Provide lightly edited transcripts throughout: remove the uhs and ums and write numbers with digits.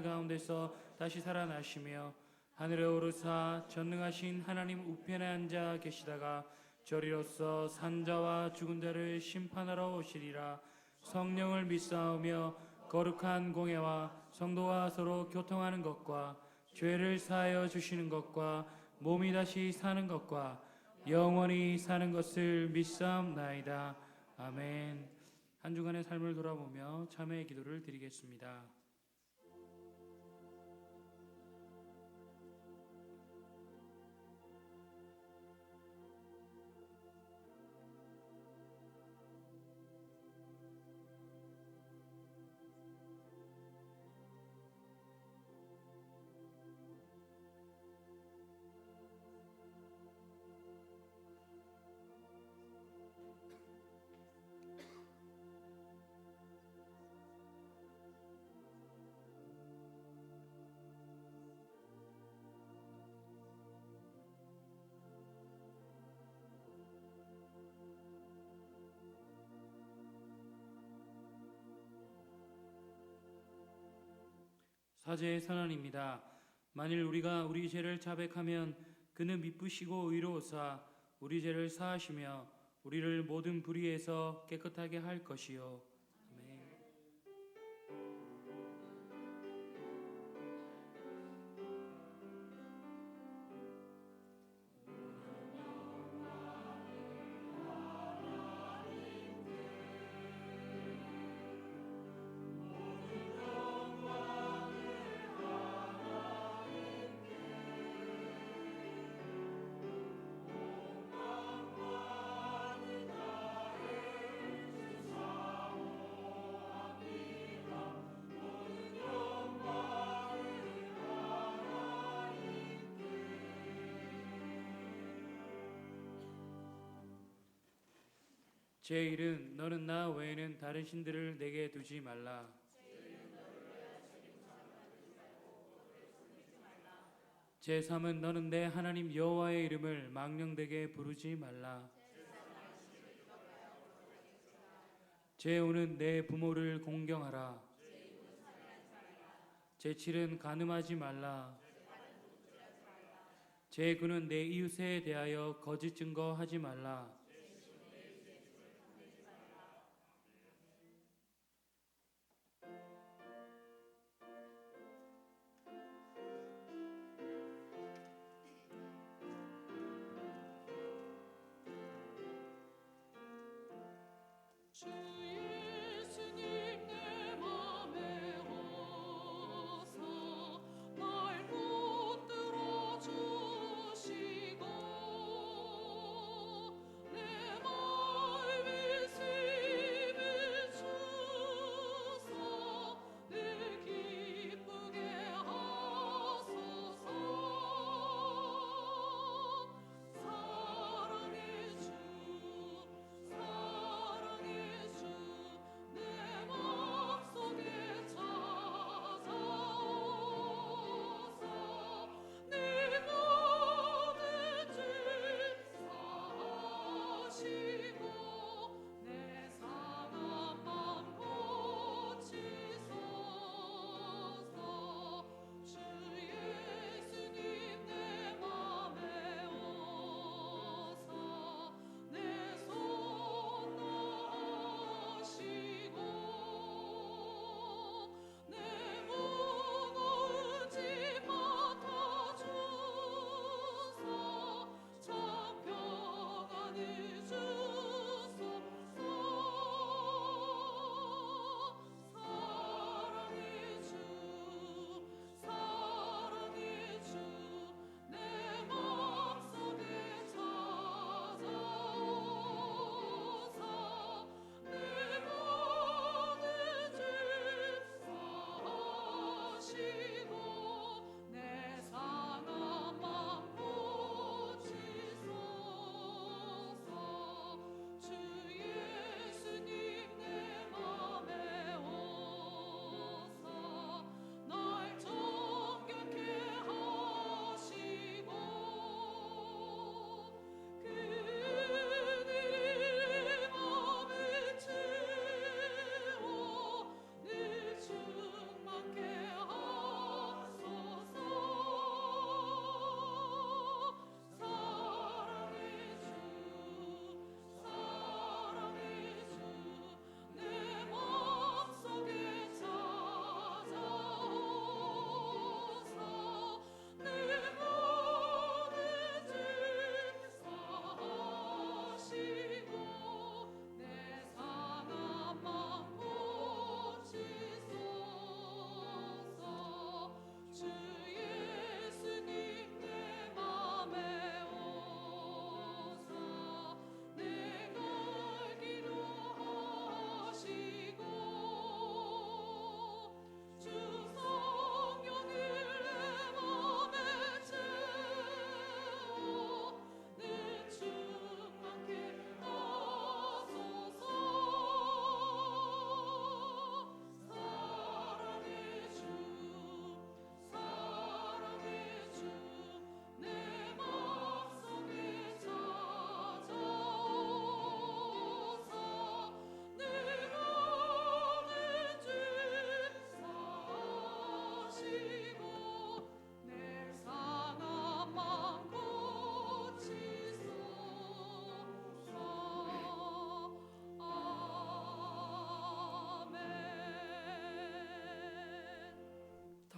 가운데서 다시 살아나시며 하늘에 오르사 전능하신 하나님 우편에 앉아 계시다가 저리로서 산자와 죽은 자를 심판하러 오시리라. 성령을 믿사오며 거룩한 공예와 성도와 서로 교통하는 것과 죄를 사하여 주시는 것과 몸이 다시 사는 것과 영원히 사는 것을 믿사옵나이다. 아멘. 한 주간의 삶을 돌아보며 참회의 기도를 드리겠습니다. 사제의 선언입니다. 만일 우리가 우리 죄를 자백하면 그는 미쁘시고 의로우사 우리 죄를 사하시며 우리를 모든 불의에서 깨끗하게 할 것이요. 아멘. 제1은 너는 나 외에는 다른 신들을 내게 두지 말라. 제3은 너는 내 하나님 여호와의 이름을 망령되게 부르지 말라. 제5는 내 부모를 공경하라. 제7은 간음하지 말라. 제9는 내 이웃에 대하여 거짓 증거하지 말라. 주 예수님 내 맘에 오서 날 붙들어 주시고 내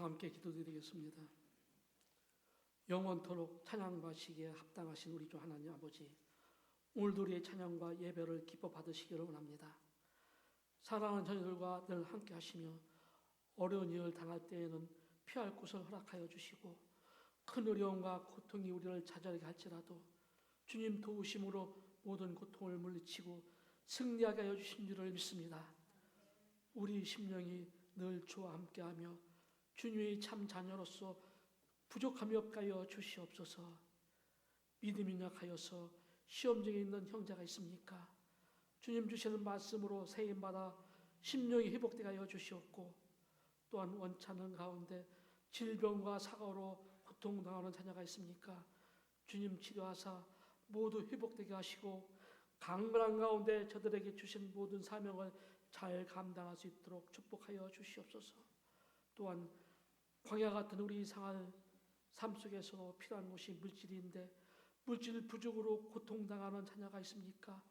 함께 기도드리겠습니다. 영원토록 찬양하시기에 합당하신 우리 주 하나님 아버지, 오늘도 우리의 찬양과 예배를 기뻐 받으시기를 원합니다. 사랑하는 자녀들과 늘 함께 하시며 어려운 일을 당할 때에는 피할 곳을 허락하여 주시고 큰 어려움과 고통이 우리를 찾아오게 할지라도 주님 도우심으로 모든 고통을 물리치고 승리하게 하여 주신 줄을 믿습니다. 우리 심령이 늘 주와 함께하며 주님의 참 자녀로서 부족함이 없게 하여 주시옵소서. 믿음이 약하여서 시험 중에 있는 형제가 있습니까? 주님 주시는 말씀으로 세임받아 심령이 회복되게 하여 주시옵고, 또한 원찮은 가운데 질병과 사고로 고통당하는 자녀가 있습니까? 주님 치료하사 모두 회복되게 하시고 강건한 가운데 저들에게 주신 모든 사명을 잘 감당할 수 있도록 축복하여 주시옵소서. 또한 광야 같은 우리 이상한 삶 속에서 필요한 것이 물질인데 물질 부족으로 고통당하는 자녀가 있습니까?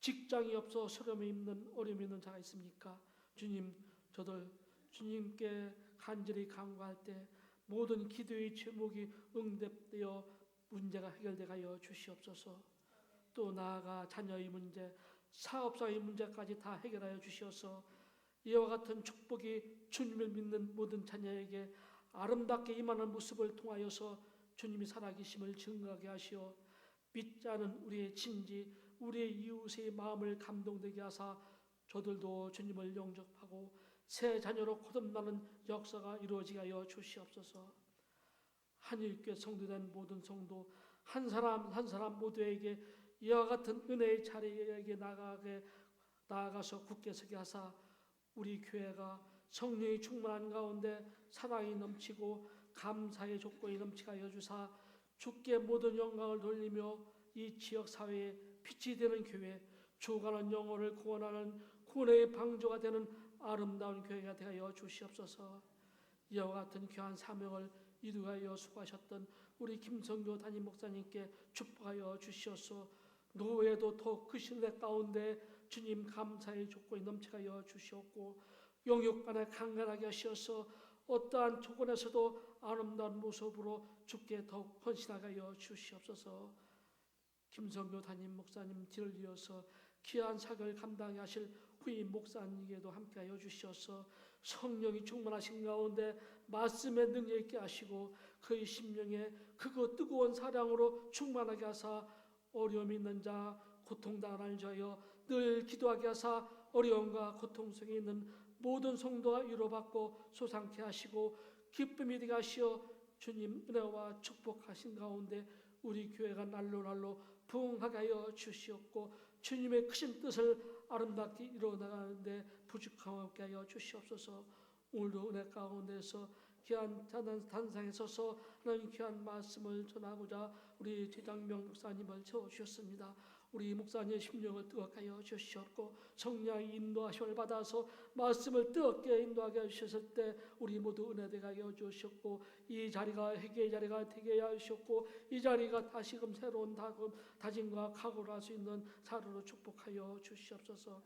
직장이 없어 서름이 있는 어려움이 있는 자가 있습니까? 주님, 저들 주님께 간절히 간구할 때 모든 기도의 제목이 응답되어 문제가 해결되게 하여 주시옵소서. 또 나아가 자녀의 문제, 사업상의 문제까지 다 해결하여 주시어서 이와 같은 축복이 주님을 믿는 모든 자녀에게 아름답게 임하는 모습을 통하여서 주님이 살아계심을 증거하게 하시어 믿지 않은 우리의 친지, 우리의 이웃의 마음을 감동되게 하사 저들도 주님을 영접하고 새 자녀로 거듭나는 역사가 이루어지게 하여 주시옵소서. 한일교회 성도된 모든 성도 한 사람 한 사람 모두에게 이와 같은 은혜의 자리에게 나아가서 굳게 서게 하사 우리 교회가 성령이 충만한 가운데 사랑이 넘치고 감사의 조건이 넘치게 하여 주사 주께 모든 영광을 돌리며 이 지역 사회에 빛이 되는 교회, 죽어가는 영혼을 구원하는 구원의 방주가 되는 아름다운 교회가 되어 주시옵소서. 이와 같은 귀한 사명을 이루어 수고하셨던 우리 김성교 담임 목사님께 축복하여 주시옵소서. 노후에도 더 그 신뢰 가운데 주님 감사의 조건이 넘치게 하여 주시옵고 영육간에 강건하게 하시어서 어떠한 조건에서도 아름다운 모습으로 주께 더욱 헌신하게 하여 주시옵소서. 김성교 담임 목사님 뒤를 이어서 귀한 사역을 감당하게 하실 후임 목사님에게도 함께하여 주시어서 성령이 충만하신 가운데 말씀의 능력 있게 하시고 그의 심령에 그거 뜨거운 사랑으로 충만하게 하사 어려움 있는 자, 고통당하는 자여 늘 기도하게 하사 어려움과 고통 속에 있는 모든 성도가 위로받고 소상케 하시고 기쁨이 되게 하시어 주님 은혜와 축복하신 가운데 우리 교회가 날로 부흥하게 하여 주시옵고 주님의 크신 뜻을 아름답게 이루어나가는데 부족함 없게 하여 주시옵소서. 오늘도 은혜 가운데서 귀한 단상에 서서 하나님 귀한 말씀을 전하고자 우리 최장명 목사님을 세워주셨습니다. 우리 목사님의 심령을 뜨겁게 하여 주시옵고 성령의 인도하심을 받아서 말씀을 뜨겁게 인도하게 하셨을 때 우리 모두 은혜되게 하여 주셨고 이 자리가 회개의 자리가 되게 하셨고 이 자리가 다시금 새로운 다짐과 각오를 할 수 있는 자리로 축복하여 주시옵소서.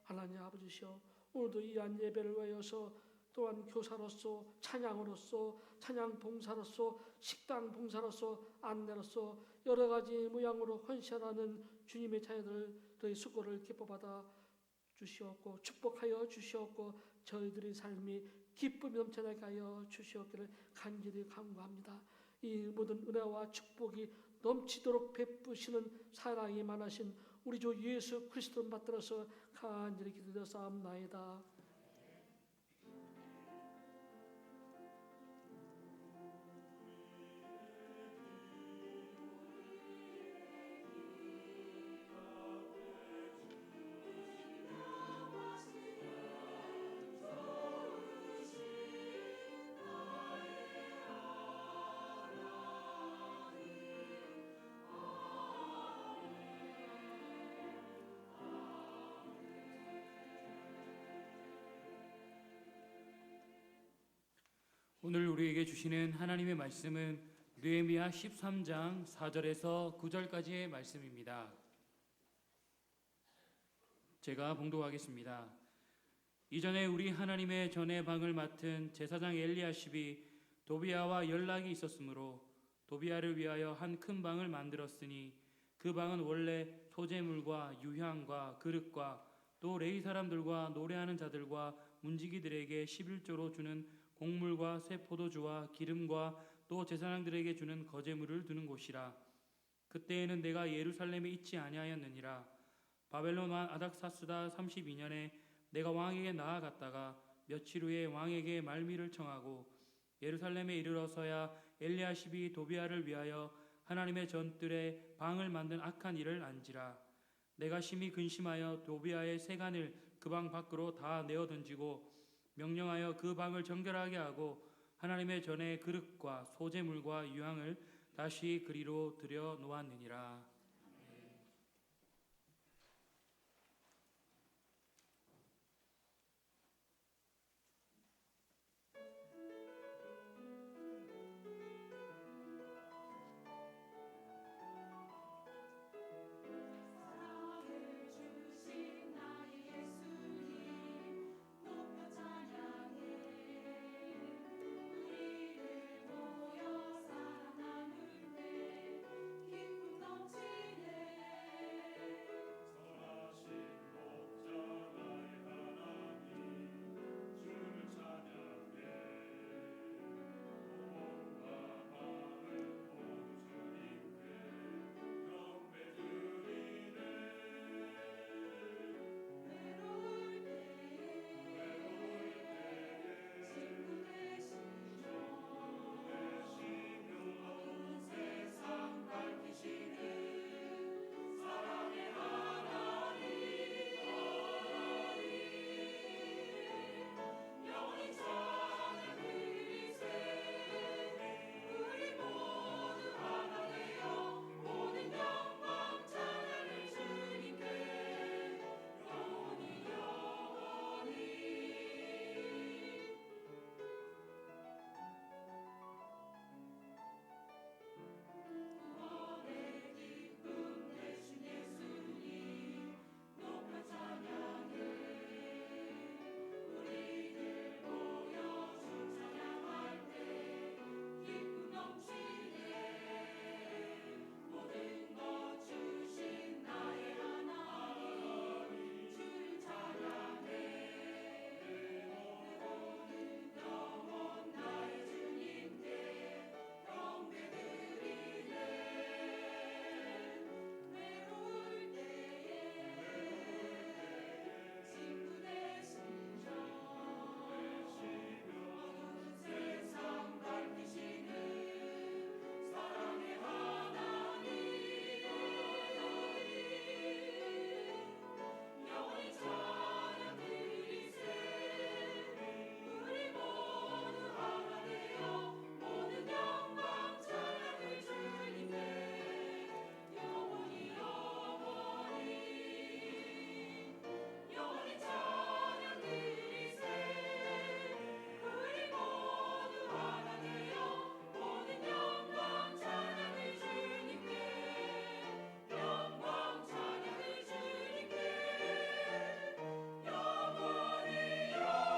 하나님 아버지시여 오늘도 이한 예배를 위하여서 또한 교사로서 찬양으로서 찬양 봉사로서 식당 봉사로서 안내로서 여러 가지 모양으로 헌신하는 주님의 자녀들의 수고를 기뻐받아 주시옵고 축복하여 주시옵고 저희들의 삶이 기쁨이 넘쳐나게 하여 주시옵기를 간절히 간구합니다. 이 모든 은혜와 축복이 넘치도록 베푸시는 사랑이 많으신 우리 주 예수 그리스도를 받들어서 간절히 기도드렸사옵나이다. 오늘 우리에게 주시는 하나님의 말씀은 느헤미야 13장 4절에서 9절까지의 말씀입니다. 제가 봉독하겠습니다. 이전에 우리 하나님의 전의 방을 맡은 제사장 엘리야십이 도비야와 연락이 있었으므로 도비야를 위하여 한 큰 방을 만들었으니 그 방은 원래 소재물과 유향과 그릇과 또 레위 사람들과 노래하는 자들과 문지기들에게 11조로 주는 곡물과 새 포도주와 기름과 또 제사장들에게 주는 거제물을 두는 곳이라. 그때에는 내가 예루살렘에 있지 아니하였느니라. 바벨론 왕 아닥사스다 32년에 내가 왕에게 나아갔다가 며칠 후에 왕에게 말미를 청하고 예루살렘에 이르러서야 엘리야십이 도비야를 위하여 하나님의 전뜰에 방을 만든 악한 일을 안지라. 내가 심히 근심하여 도비야의 세간을 그 방 밖으로 다 내어 던지고 명령하여 그 방을 정결하게 하고 하나님의 전에 그릇과 소재물과 유향을 다시 그리로 들여 놓았느니라. 주신 나의 예수님 높여 찬양해 우리를 모여 사랑 나눌 때 기쁨 넘치네 외로울 때에 친구 되시죠 어두운 세상 밝히시는 사랑의 영원히 찬양 드리세 우리 모두 하나 되어 모든 영광 찬양을 주님께 영원히 구원의 기쁨 되신 예수님 높여 찬양해 우리들 모여 주 찬양할 때 기쁨 넘치네 모든 것 주신 나의 하나님 주를 찬양해 오는 영원 나의 주님께 경배 드리네 외로울 때에 친구 되시죠 어두운 세상 밝히시는 사랑의 하나님 영원히 찬양 드리세 우리 모두 하나 되어 모든 영광 찬양을 주님께 영원히 찬양 드리세 우리 모두 하나 되어 모든 영광 찬양을 주님께 영광 찬양을 주님께 영원히 찬양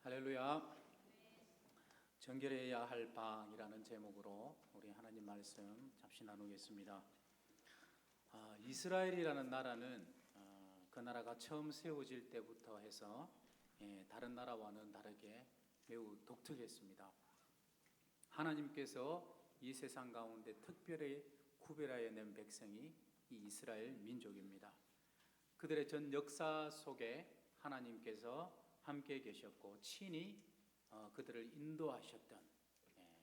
할렐루야. 정결해야 할 방이라는 제목으로 우리 하나님 말씀 잠시 나누겠습니다. 이스라엘이라는 나라는 그 나라가 처음 세워질 때부터 해서 다른 나라와는 다르게 매우 독특했습니다. 하나님께서 이 세상 가운데 특별히 구별하여 낸 백성이 이 이스라엘 민족입니다. 그들의 전 역사 속에 하나님께서 함께 계셨고 친히 그들을 인도하셨던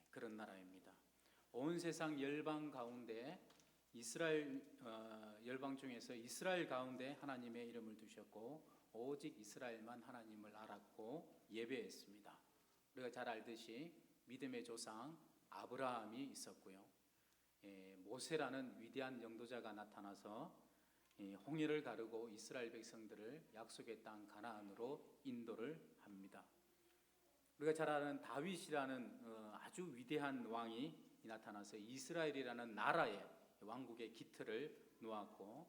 그런 나라입니다. 온 세상 열방 가운데 이스라엘 열방 중에서 이스라엘 가운데 하나님의 이름을 두셨고 오직 이스라엘만 하나님을 알았고 예배했습니다. 우리가 잘 알듯이 믿음의 조상 아브라함이 있었고요. 모세라는 위대한 영도자가 나타나서 이 홍해를 가르고 이스라엘 백성들을 약속의 땅 가나안으로 인도를 합니다. 우리가 잘 아는 다윗이라는 아주 위대한 왕이 나타나서 이스라엘이라는 나라의 왕국의 기틀을 놓았고,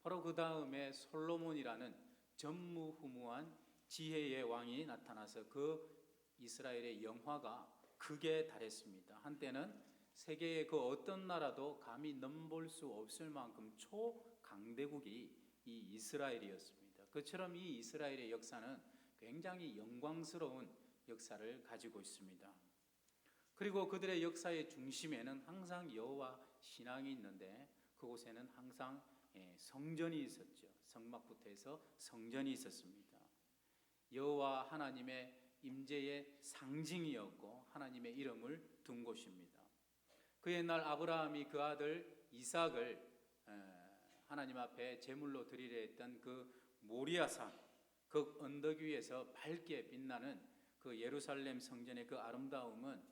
바로 그 다음에 솔로몬이라는 전무후무한 지혜의 왕이 나타나서 그 이스라엘의 영화가 극에 달했습니다. 한때는 세계의 그 어떤 나라도 감히 넘볼 수 없을 만큼 초강대국이 이 이스라엘이었습니다. 그처럼 이 이스라엘의 역사는 굉장히 영광스러운 역사를 가지고 있습니다. 그리고 그들의 역사의 중심에는 항상 여호와 신앙이 있는데, 그곳에는 항상 성전이 있었죠. 성막부터 해서 성전이 있었습니다. 여호와 하나님의 임재의 상징이었고 하나님의 이름을 둔 곳입니다. 그 옛날 아브라함이 그 아들 이삭을 하나님 앞에 제물로 드리려 했던 그 모리아산, 그 언덕 위에서 밝게 빛나는 그 예루살렘 성전의 그 아름다움은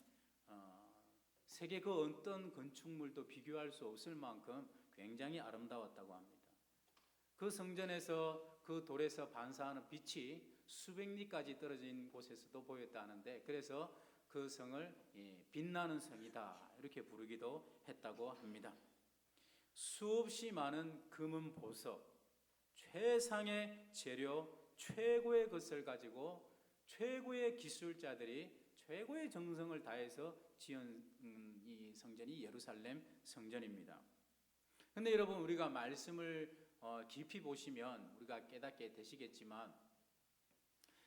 세계 그 어떤 건축물도 비교할 수 없을 만큼 굉장히 아름다웠다고 합니다. 그 성전에서 그 돌에서 반사하는 빛이 수백 리까지 떨어진 곳에서도 보였다는데, 그래서 그 성을 빛나는 성이다 이렇게 부르기도 했다고 합니다. 수없이 많은 금은 보석, 최상의 재료, 최고의 것을 가지고 최고의 기술자들이 최고의 정성을 다해서 지은 이 성전이 예루살렘 성전입니다. 그런데 여러분, 우리가 말씀을 깊이 보시면 우리가 깨닫게 되시겠지만,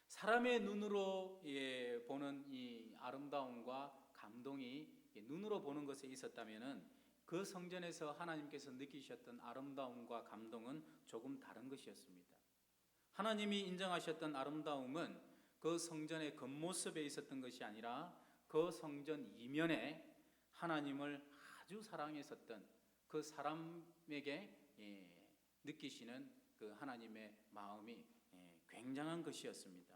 사람의 눈으로 보는 이 아름다움과 감동이 눈으로 보는 것에 있었다면은 그 성전에서 하나님께서 느끼셨던 아름다움과 감동은 조금 다른 것이었습니다. 하나님이 인정하셨던 아름다움은 그 성전의 겉모습에 있었던 것이 아니라 그 성전 이면에 하나님을 아주 사랑했었던 그 사람에게 느끼시는 그 하나님의 마음이 굉장한 것이었습니다.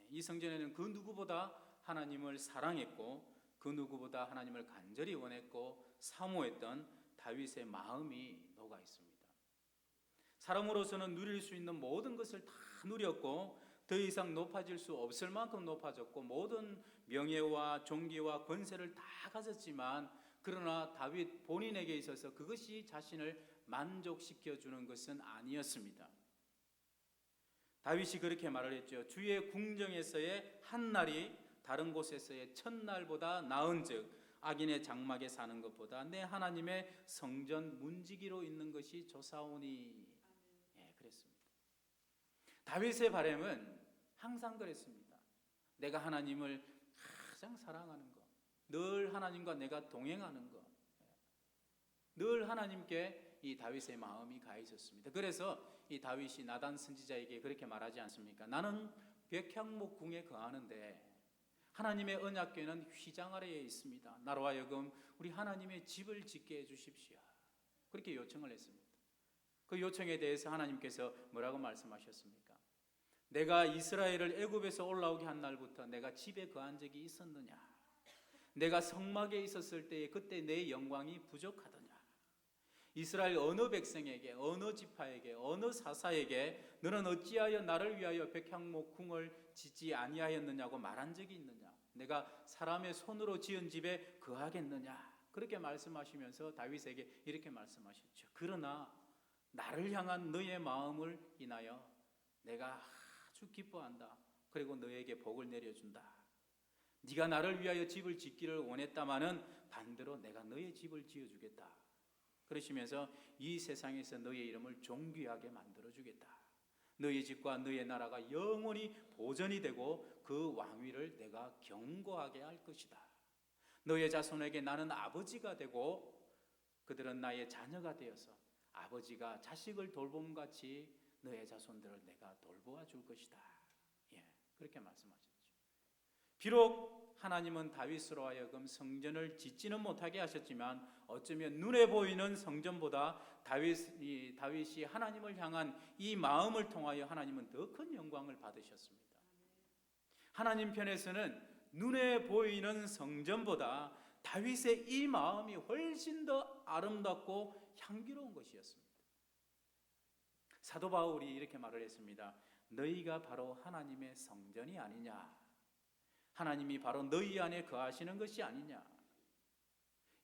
이 성전에는 그 누구보다 하나님을 사랑했고 그 누구보다 하나님을 간절히 원했고 사모했던 다윗의 마음이 녹아 있습니다. 사람으로서는 누릴 수 있는 모든 것을 다 누렸고 더 이상 높아질 수 없을 만큼 높아졌고 모든 명예와 존귀와 권세를 다 가졌지만, 그러나 다윗 본인에게 있어서 그것이 자신을 만족시켜주는 것은 아니었습니다. 다윗이 그렇게 말을 했죠. 주의 궁정에서의 한 날이 다른 곳에서의 첫날보다 나은즉 악인의 장막에 사는 것보다 내 하나님의 성전 문지기로 있는 것이 좋사오니. 그랬습니다. 다윗의 바람은 항상 그랬습니다. 내가 하나님을 가장 사랑하는 것, 늘 하나님과 내가 동행하는 것, 늘 하나님께 이 다윗의 마음이 가 있었습니다. 그래서 이 다윗이 나단 선지자에게 그렇게 말하지 않습니까? 나는 백향목 궁에 거하는데 하나님의 언약궤는 휘장 아래에 있습니다. 나로 하여금 우리 하나님의 집을 짓게 해주십시오. 그렇게 요청을 했습니다. 그 요청에 대해서 하나님께서 뭐라고 말씀하셨습니까? 내가 이스라엘을 애굽에서 올라오게 한 날부터 내가 집에 거한 적이 있었느냐? 내가 성막에 있었을 때에 그때 내 영광이 부족하더냐? 이스라엘 어느 백성에게, 어느 지파에게, 어느 사사에게 너는 어찌하여 나를 위하여 백향목 궁을 짓지 아니하였느냐고 말한 적이 있느냐? 내가 사람의 손으로 지은 집에 거하겠느냐? 그렇게 말씀하시면서 다윗에게 이렇게 말씀하셨죠. 그러나 나를 향한 너의 마음을 인하여 내가 아주 기뻐한다. 그리고 너에게 복을 내려준다. 네가 나를 위하여 집을 짓기를 원했다마는 반대로 내가 너의 집을 지어주겠다. 그러시면서 이 세상에서 너의 이름을 존귀하게 만들어주겠다. 너의 집과 너의 나라가 영원히 보존이 되고 그 왕위를 내가 견고하게 할 것이다. 너의 자손에게 나는 아버지가 되고 그들은 나의 자녀가 되어서 아버지가 자식을 돌봄같이 너의 자손들을 내가 돌보아 줄 것이다. 그렇게 말씀하셨죠. 비록 하나님은 다윗으로 하여금 성전을 짓지는 못하게 하셨지만 어쩌면 눈에 보이는 성전보다 다윗이 하나님을 향한 이 마음을 통하여 하나님은 더 큰 영광을 받으셨습니다. 하나님 편에서는 눈에 보이는 성전보다 다윗의 이 마음이 훨씬 더 아름답고 향기로운 것이었습니다. 사도 바울이 이렇게 말을 했습니다. 너희가 바로 하나님의 성전이 아니냐, 하나님이 바로 너희 안에 거하시는 것이 아니냐.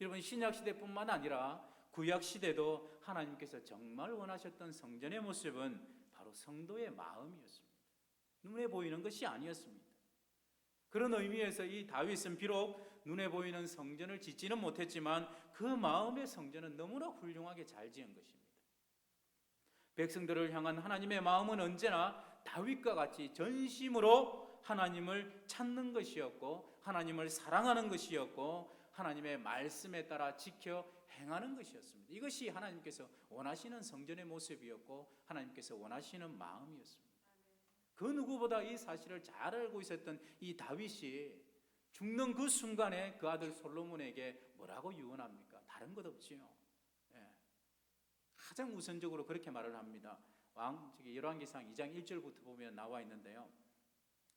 여러분, 신약시대뿐만 아니라 구약시대도 하나님께서 정말 원하셨던 성전의 모습은 바로 성도의 마음이었습니다. 눈에 보이는 것이 아니었습니다. 그런 의미에서 이 다윗은 비록 눈에 보이는 성전을 짓지는 못했지만 그 마음의 성전은 너무나 훌륭하게 잘 지은 것입니다. 백성들을 향한 하나님의 마음은 언제나 다윗과 같이 전심으로 하나님을 찾는 것이었고, 하나님을 사랑하는 것이었고, 하나님의 말씀에 따라 지켜 행하는 것이었습니다. 이것이 하나님께서 원하시는 성전의 모습이었고, 하나님께서 원하시는 마음이었습니다. 그 누구보다 이 사실을 잘 알고 있었던 이 다윗이 죽는 그 순간에 그 아들 솔로몬에게 뭐라고 유언합니까? 다른 것 없지요. 예. 가장 우선적으로 그렇게 말을 합니다. 열왕기상 2장 1절부터 보면 나와 있는데요.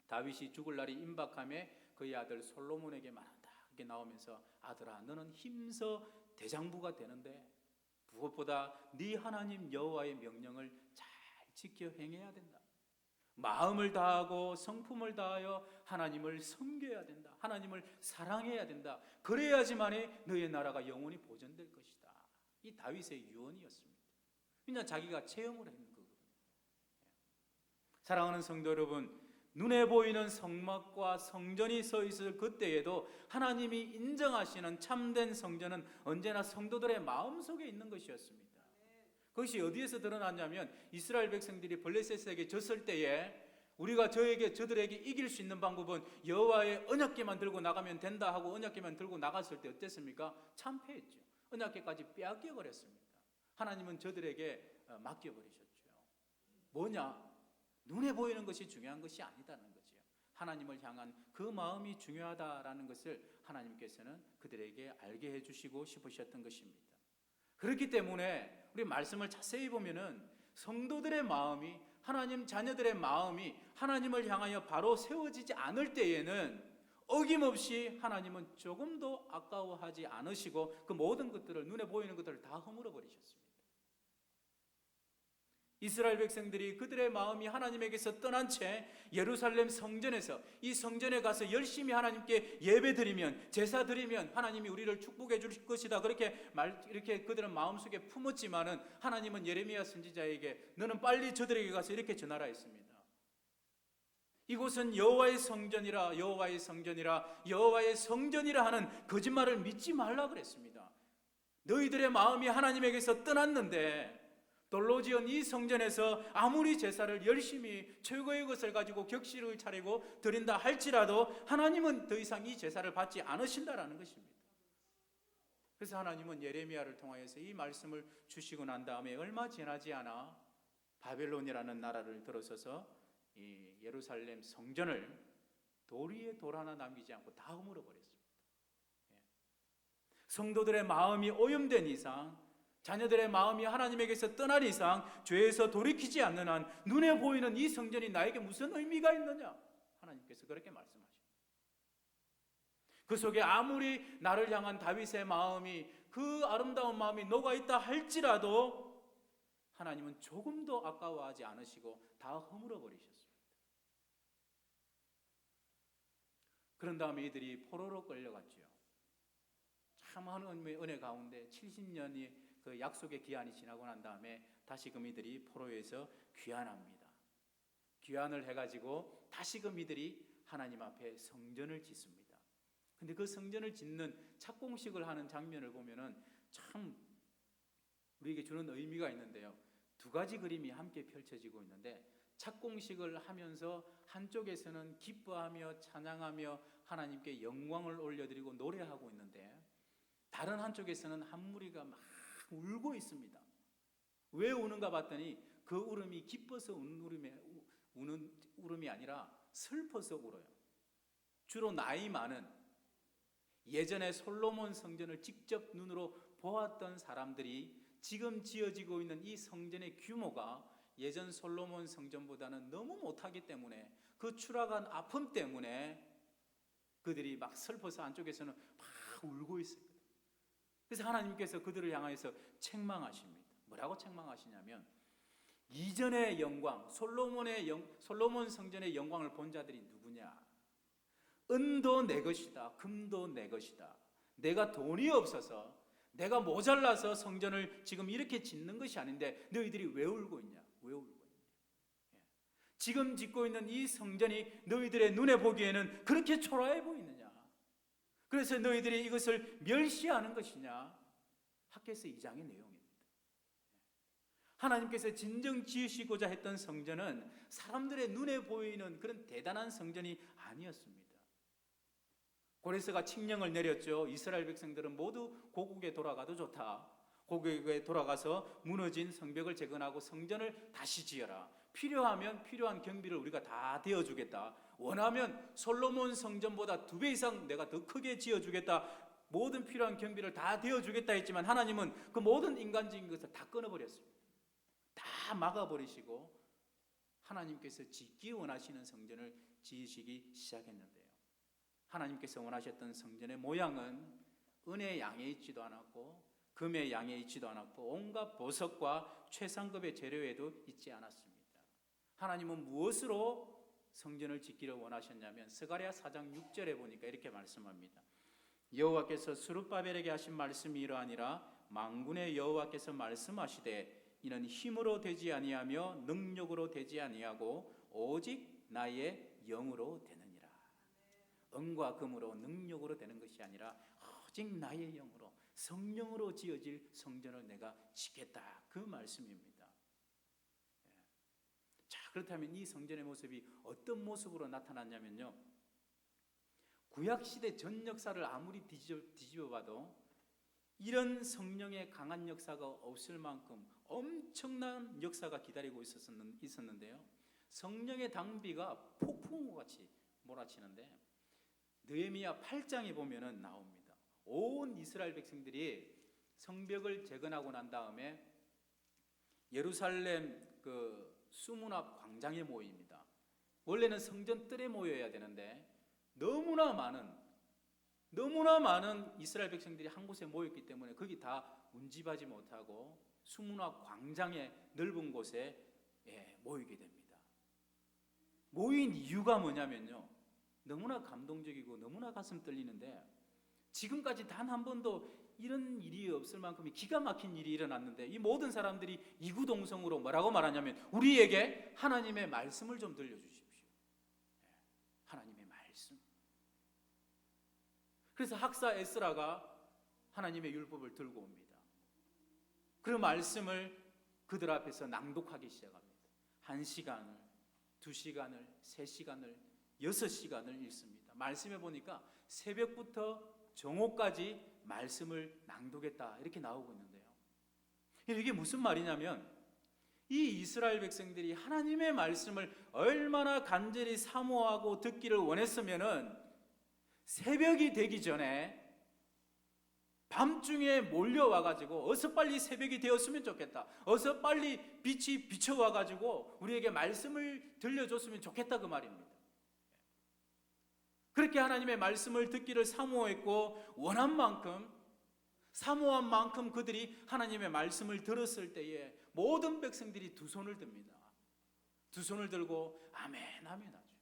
다윗이 죽을 날이 임박함에 그의 아들 솔로몬에게 말한다. 이렇게 나오면서 아들아, 너는 힘써 대장부가 되는데 무엇보다 네 하나님 여호와의 명령을 잘 지켜 행해야 된다. 마음을 다하고 성품을 다하여 하나님을 섬겨야 된다. 하나님을 사랑해야 된다. 그래야지만이 너의 나라가 영원히 보존될 것이다. 이 다윗의 유언이었습니다. 그냥 자기가 체험을 했는 거거든요. 사랑하는 성도 여러분, 눈에 보이는 성막과 성전이 서 있을 그때에도 하나님이 인정하시는 참된 성전은 언제나 성도들의 마음속에 있는 것이었습니다. 그것이 어디에서 드러났냐면 이스라엘 백성들이 블레셋에게 졌을 때에 우리가 저들에게 이길 수 있는 방법은 여호와의 언약궤만 들고 나가면 된다 하고 언약궤만 들고 나갔을 때 어땠습니까? 참패했죠. 언약궤까지 빼앗겨 버렸습니다. 하나님은 저들에게 맡겨버리셨죠. 뭐냐? 눈에 보이는 것이 중요한 것이 아니다는 거죠. 하나님을 향한 그 마음이 중요하다라는 것을 하나님께서는 그들에게 알게 해주시고 싶으셨던 것입니다. 그렇기 때문에 우리 말씀을 자세히 보면은 성도들의 마음이, 하나님 자녀들의 마음이 하나님을 향하여 바로 세워지지 않을 때에는 어김없이 하나님은 조금도 아까워하지 않으시고 그 모든 것들을, 눈에 보이는 것들을 다 허물어 버리셨습니다. 이스라엘 백성들이 그들의 마음이 하나님에게서 떠난 채 예루살렘 성전에서, 이 성전에 가서 열심히 하나님께 예배드리면, 제사드리면 하나님이 우리를 축복해 줄 것이다, 이렇게 그들은 마음속에 품었지만은 하나님은 예레미야 선지자에게 너는 빨리 저들에게 가서 이렇게 전하라 했습니다. 이곳은 여호와의 성전이라, 여호와의 성전이라, 여호와의 성전이라 하는 거짓말을 믿지 말라 그랬습니다. 너희들의 마음이 하나님에게서 떠났는데 돌로 지은 이 성전에서 아무리 제사를 열심히 최고의 것을 가지고 격식을 차리고 드린다 할지라도 하나님은 더 이상 이 제사를 받지 않으신다라는 것입니다. 그래서 하나님은 예레미야를 통하여서 이 말씀을 주시고 난 다음에 얼마 지나지 않아 바벨론이라는 나라를 들어서서 이 예루살렘 성전을 돌 위에 돌 하나 남기지 않고 다 허물어 버렸습니다. 성도들의 마음이 오염된 이상, 자녀들의 마음이 하나님에게서 떠날 이상, 죄에서 돌이키지 않는 한 눈에 보이는 이 성전이 나에게 무슨 의미가 있느냐? 하나님께서 그렇게 말씀하십니다. 그 속에 아무리 나를 향한 다윗의 마음이, 그 아름다운 마음이 녹아있다 할지라도 하나님은 조금도 아까워하지 않으시고 다 허물어 버리셨습니다. 그런 다음에 이들이 포로로 끌려갔죠. 참 하나님의 은혜 가운데 70년이 그 약속의 기한이 지나고 난 다음에 다시금 이들이 포로에서 귀환합니다. 귀환을 해가지고 다시금 이들이 하나님 앞에 성전을 짓습니다. 근데 그 성전을 짓는 착공식을 하는 장면을 보면은 참 우리에게 주는 의미가 있는데요. 두 가지 그림이 함께 펼쳐지고 있는데, 착공식을 하면서 한쪽에서는 기뻐하며 찬양하며 하나님께 영광을 올려드리고 노래하고 있는데, 다른 한쪽에서는 한 무리가 막 울고 있습니다. 왜 우는가 봤더니 그 울음이 기뻐서 우는 울음이 아니라 슬퍼서 울어요. 주로 나이 많은, 예전에 솔로몬 성전을 직접 눈으로 보았던 사람들이 지금 지어지고 있는 이 성전의 규모가 예전 솔로몬 성전보다는 너무 못하기 때문에, 그 추락한 아픔 때문에 그들이 막 슬퍼서 안쪽에서는 막 울고 있어요. 그래서 하나님께서 그들을 향해서 책망하십니다. 뭐라고 책망하시냐면, 이전의 영광, 솔로몬 성전의 영광을 본 자들이 누구냐? 은도 내 것이다, 금도 내 것이다. 내가 돈이 없어서, 내가 모자라서 성전을 지금 이렇게 짓는 것이 아닌데 너희들이 왜 울고 있냐? 왜 울고 있냐? 지금 짓고 있는 이 성전이 너희들의 눈에 보기에는 그렇게 초라해 보이느냐? 그래서 너희들이 이것을 멸시하는 것이냐? 학개서 2장의 내용입니다. 하나님께서 진정 지으시고자 했던 성전은 사람들의 눈에 보이는 그런 대단한 성전이 아니었습니다. 고레스가 칙령을 내렸죠. 이스라엘 백성들은 모두 고국에 돌아가도 좋다. 고국에 돌아가서 무너진 성벽을 재건하고 성전을 다시 지어라. 필요하면 필요한 경비를 우리가 다 되어주겠다. 원하면 솔로몬 성전보다 2배 이상 내가 더 크게 지어주겠다. 모든 필요한 경비를 다 되어주겠다 했지만 하나님은 그 모든 인간적인 것을 다 끊어버렸습니다. 다 막아버리시고 하나님께서 짓기 원하시는 성전을 지으시기 시작했는데요. 하나님께서 원하셨던 성전의 모양은 은의 양에 있지도 않았고 금의 양에 있지도 않았고 온갖 보석과 최상급의 재료에도 있지 않았습니다. 하나님은 무엇으로 성전을 짓기를 원하셨냐면 스가랴 4장 6절에 보니까 이렇게 말씀합니다. 여호와께서 스룹바벨에게 하신 말씀이 이러하니라. 만군의 여호와께서 말씀하시되 이는 힘으로 되지 아니하며 능력으로 되지 아니하고 오직 나의 영으로 되느니라. 은과 금으로 능력으로 되는 것이 아니라 오직 나의 영으로 성령으로 지어질 성전을 내가 짓겠다. 그 말씀입니다. 자, 그렇다면 이 성전의 모습이 어떤 모습으로 나타났냐면요, 구약시대 전 역사를 아무리 뒤집어봐도 이런 성령의 강한 역사가 없을 만큼 엄청난 역사가 기다리고 있었는데요, 성령의 당비가 폭풍우같이 몰아치는데 느헤미야 8장에 보면은 나옵니다. 온 이스라엘 백성들이 성벽을 재건하고 난 다음에 예루살렘 그 수문 앞 광장에 모입니다. 원래는 성전 뜰에 모여야 되는데 너무나 많은 이스라엘 백성들이 한 곳에 모였기 때문에 거기 다 운집하지 못하고 수문 앞 광장의 넓은 곳에 모이게 됩니다. 모인 이유가 뭐냐면요, 너무나 감동적이고 너무나 가슴 떨리는데 지금까지 단 한 번도 이런 일이 없을 만큼 기가 막힌 일이 일어났는데 이 모든 사람들이 이구동성으로 뭐라고 말하냐면 우리에게 하나님의 말씀을 좀 들려주십시오. 하나님의 말씀. 그래서 학사 에스라가 하나님의 율법을 들고 옵니다. 그 말씀을 그들 앞에서 낭독하기 시작합니다. 1시간을, 2시간을, 3시간을, 6시간을 읽습니다. 말씀해 보니까 새벽부터 정오까지 말씀을 낭독했다 이렇게 나오고 있는데요, 이게 무슨 말이냐면 이 이스라엘 백성들이 하나님의 말씀을 얼마나 간절히 사모하고 듣기를 원했으면은 새벽이 되기 전에 밤중에 몰려와가지고 어서 빨리 새벽이 되었으면 좋겠다, 어서 빨리 빛이 비춰와가지고 우리에게 말씀을 들려줬으면 좋겠다, 그 말입니다. 그렇게 하나님의 말씀을 듣기를 사모했고 사모한 만큼 그들이 하나님의 말씀을 들었을 때에 모든 백성들이 두 손을 듭니다. 두 손을 들고 아멘 아멘 하죠.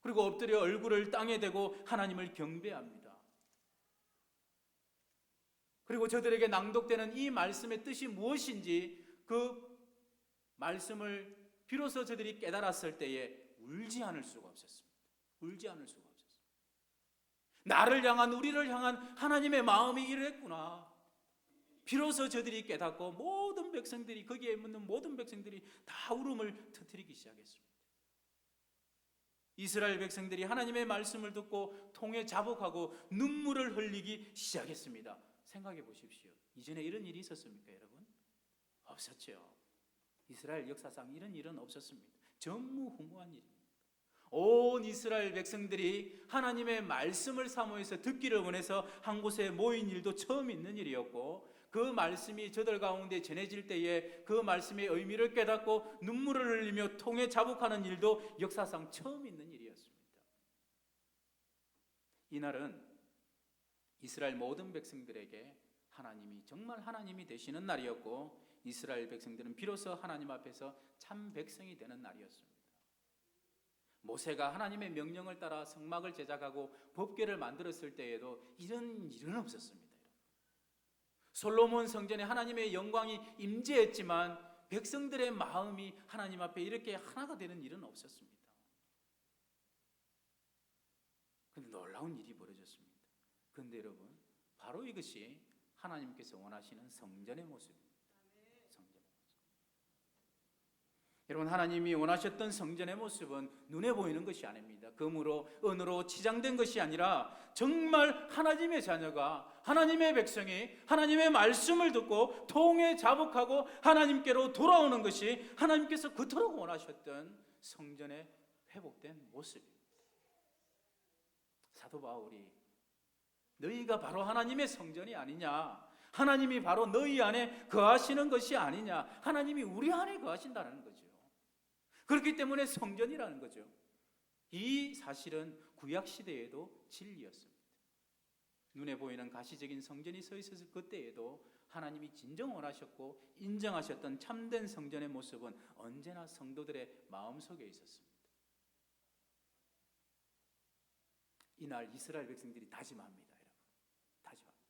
그리고 엎드려 얼굴을 땅에 대고 하나님을 경배합니다. 그리고 저들에게 낭독되는 이 말씀의 뜻이 무엇인지 그 말씀을 비로소 저들이 깨달았을 때에 울지 않을 수가 없었습니다. 울지 않을 수가 없었습니다. 나를 향한, 우리를 향한 하나님의 마음이 이랬구나. 비로소 저들이 깨닫고 모든 백성들이, 거기에 있는 모든 백성들이 다 울음을 터뜨리기 시작했습니다. 이스라엘 백성들이 하나님의 말씀을 듣고 통에 자복하고 눈물을 흘리기 시작했습니다. 생각해 보십시오. 이전에 이런 일이 있었습니까, 여러분? 없었죠. 이스라엘 역사상 이런 일은 없었습니다. 전무후무한 일입니다. 온 이스라엘 백성들이 하나님의 말씀을 사모해서 듣기를 원해서 한 곳에 모인 일도 처음 있는 일이었고, 그 말씀이 저들 가운데 전해질 때에 그 말씀의 의미를 깨닫고 눈물을 흘리며 통에 자복하는 일도 역사상 처음 있는 일이었습니다. 이날은 이스라엘 모든 백성들에게 하나님이 정말 하나님이 되시는 날이었고, 이스라엘 백성들은 비로소 하나님 앞에서 참 백성이 되는 날이었습니다. 모세가 하나님의 명령을 따라 성막을 제작하고 법궤를 만들었을 때에도 이런 일은 없었습니다. 솔로몬 성전에 하나님의 영광이 임재했지만 백성들의 마음이 하나님 앞에 이렇게 하나가 되는 일은 없었습니다. 그런데 놀라운 일이 벌어졌습니다. 그런데 여러분, 바로 이것이 하나님께서 원하시는 성전의 모습입니다. 성전의 모습. 여러분, 하나님이 원하셨던 성전의 모습은 눈에 보이는 것이 아닙니다. 금으로 은으로 치장된 것이 아니라 정말 하나님의 자녀가, 하나님의 백성이 하나님의 말씀을 듣고 통에 자복하고 하나님께로 돌아오는 것이 하나님께서 그토록 원하셨던 성전의 회복된 모습입니다. 사도 바울이 너희가 바로 하나님의 성전이 아니냐, 하나님이 바로 너희 안에 거하시는 것이 아니냐, 하나님이 우리 안에 거하신다는 거죠. 그렇기 때문에 성전이라는 거죠. 이 사실은 구약 시대에도 진리였습니다. 눈에 보이는 가시적인 성전이 서 있었을 그때에도 하나님이 진정 원하셨고 인정하셨던 참된 성전의 모습은 언제나 성도들의 마음속에 있었습니다. 이날 이스라엘 백성들이 다짐합니다. 여러분, 다짐합니다.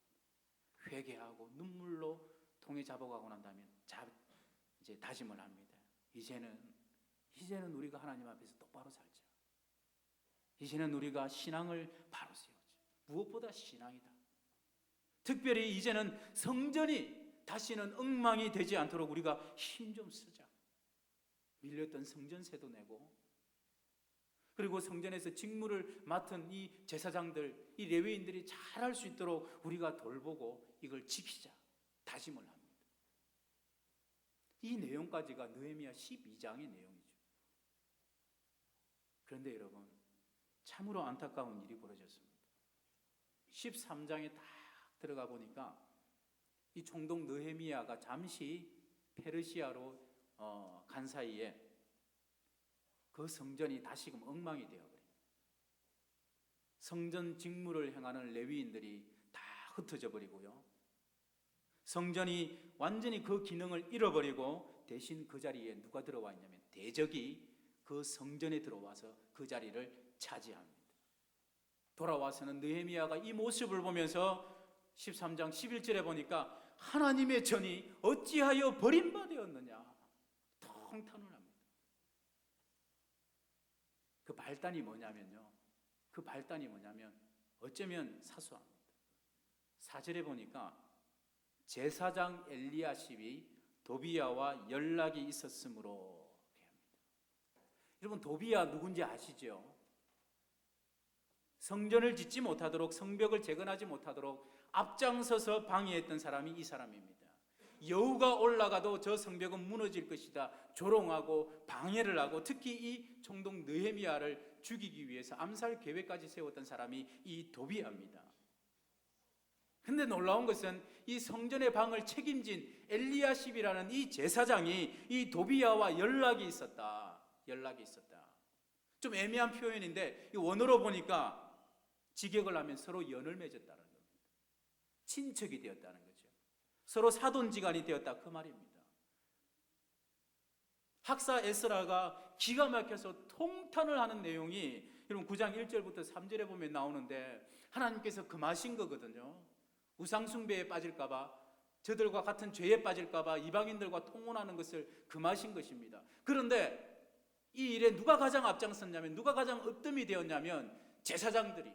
회개하고 눈물로 통에 잡아가고 난 다음에 이제 다짐을 합니다. 이제는 우리가 하나님 앞에서 똑바로 살자. 이제는 우리가 신앙을 바로 세우자. 무엇보다 신앙이다. 특별히 이제는 성전이 다시는 엉망이 되지 않도록 우리가 힘 좀 쓰자. 밀렸던 성전세도 내고, 그리고 성전에서 직무를 맡은 이 제사장들, 이 레위인들이 잘할 수 있도록 우리가 돌보고 이걸 지키자 다짐을 합니다. 이 내용까지가 느헤미야 12장의 내용이죠. 그런데 여러분, 참으로 안타까운 일이 벌어졌습니다. 13장에 딱 들어가 보니까 이 총독 느헤미야가 잠시 페르시아로 간 사이에 그 성전이 다시금 엉망이 되어버립니다. 성전 직무를 행하는 레위인들이 다 흩어져 버리고요. 성전이 완전히 그 기능을 잃어버리고 대신 그 자리에 누가 들어와 있냐면 대적이 그 성전에 들어와서 그 자리를 차지합니다. 돌아와서는 느헤미야가 이 모습을 보면서 13장 11절에 보니까 하나님의 전이 어찌하여 버림받았느냐 통탄을 합니다. 그 발단이 뭐냐면 어쩌면 사소합니다. 4절에 보니까 제사장 엘리야십이 도비야와 연락이 있었으므로 합니다. 여러분, 도비야 누군지 아시죠? 성전을 짓지 못하도록, 성벽을 재건하지 못하도록 앞장서서 방해했던 사람이 이 사람입니다. 여우가 올라가도 저 성벽은 무너질 것이다 조롱하고 방해를 하고, 특히 이 총독 느헤미야를 죽이기 위해서 암살 계획까지 세웠던 사람이 이 도비야입니다. 근데 놀라운 것은 이 성전의 방을 책임진 엘리야십이라는 이 제사장이 이 도비야와 연락이 있었다. 좀 애매한 표현인데 이 원어로 보니까 직역을 하면 서로 연을 맺었다는 겁니다. 친척이 되었다는 거죠. 서로 사돈지간이 되었다 그 말입니다. 학사 에스라가 기가 막혀서 통탄을 하는 내용이 여러분 9장 1절부터 3절에 보면 나오는데, 하나님께서 금하신 거거든요. 우상숭배에 빠질까봐, 저들과 같은 죄에 빠질까봐 이방인들과 통혼하는 것을 금하신 것입니다. 그런데 이 일에 누가 가장 앞장섰냐면, 누가 가장 으뜸이 되었냐면 제사장들이,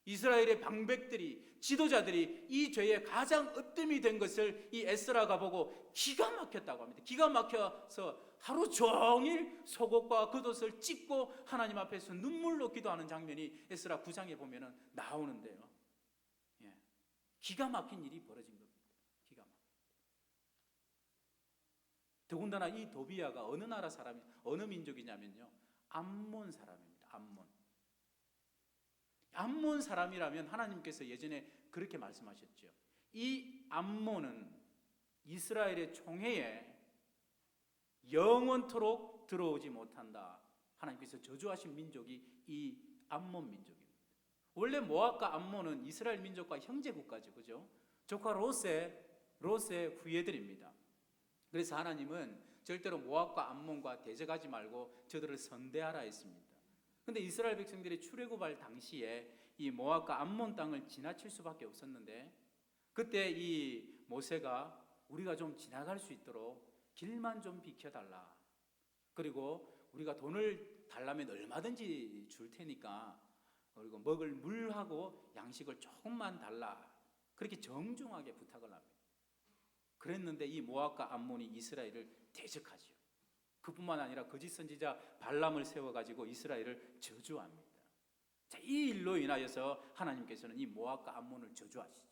이스라엘의 방백들이, 지도자들이 이 죄에 가장 으뜸이 된 것을 이 에스라가 보고 기가 막혔다고 합니다. 기가 막혀서 하루 종일 속옷과 겉옷을 찢고 하나님 앞에서 눈물로 기도하는 장면이 에스라 9장에 보면 나오는데요. 기가 막힌 일이 벌어진 겁니다. 기가 막힌. 더군다나 이 도비야가 어느 나라 사람이, 어느 민족이냐면요, 암몬 사람입니다. 암몬 사람이라면 하나님께서 예전에 그렇게 말씀하셨죠. 이 암몬은 이스라엘의 총회에 영원토록 들어오지 못한다. 하나님께서 저주하신 민족이 이 암몬 민족입니다. 원래 모압과 암몬은 이스라엘 민족과 형제 국가죠, 그죠? 조카 롯의 후예들입니다. 그래서 하나님은 절대로 모압과 암몬과 대적하지 말고 저들을 선대하라 했습니다. 근데 이스라엘 백성들이 출애굽할 당시에 이 모압과 암몬 땅을 지나칠 수밖에 없었는데, 그때 이 모세가 우리가 좀 지나갈 수 있도록 길만 좀 비켜달라, 그리고 우리가 돈을 달라면 얼마든지 줄 테니까, 그리고 먹을 물하고 양식을 조금만 달라, 그렇게 정중하게 부탁을 합니다. 그랬는데 이 모압과 암몬이 이스라엘을 대적하죠. 그뿐만 아니라 거짓 선지자 발람을 세워가지고 이스라엘을 저주합니다. 자, 이 일로 인하여서 하나님께서는 이 모압과 암몬을 저주하시죠.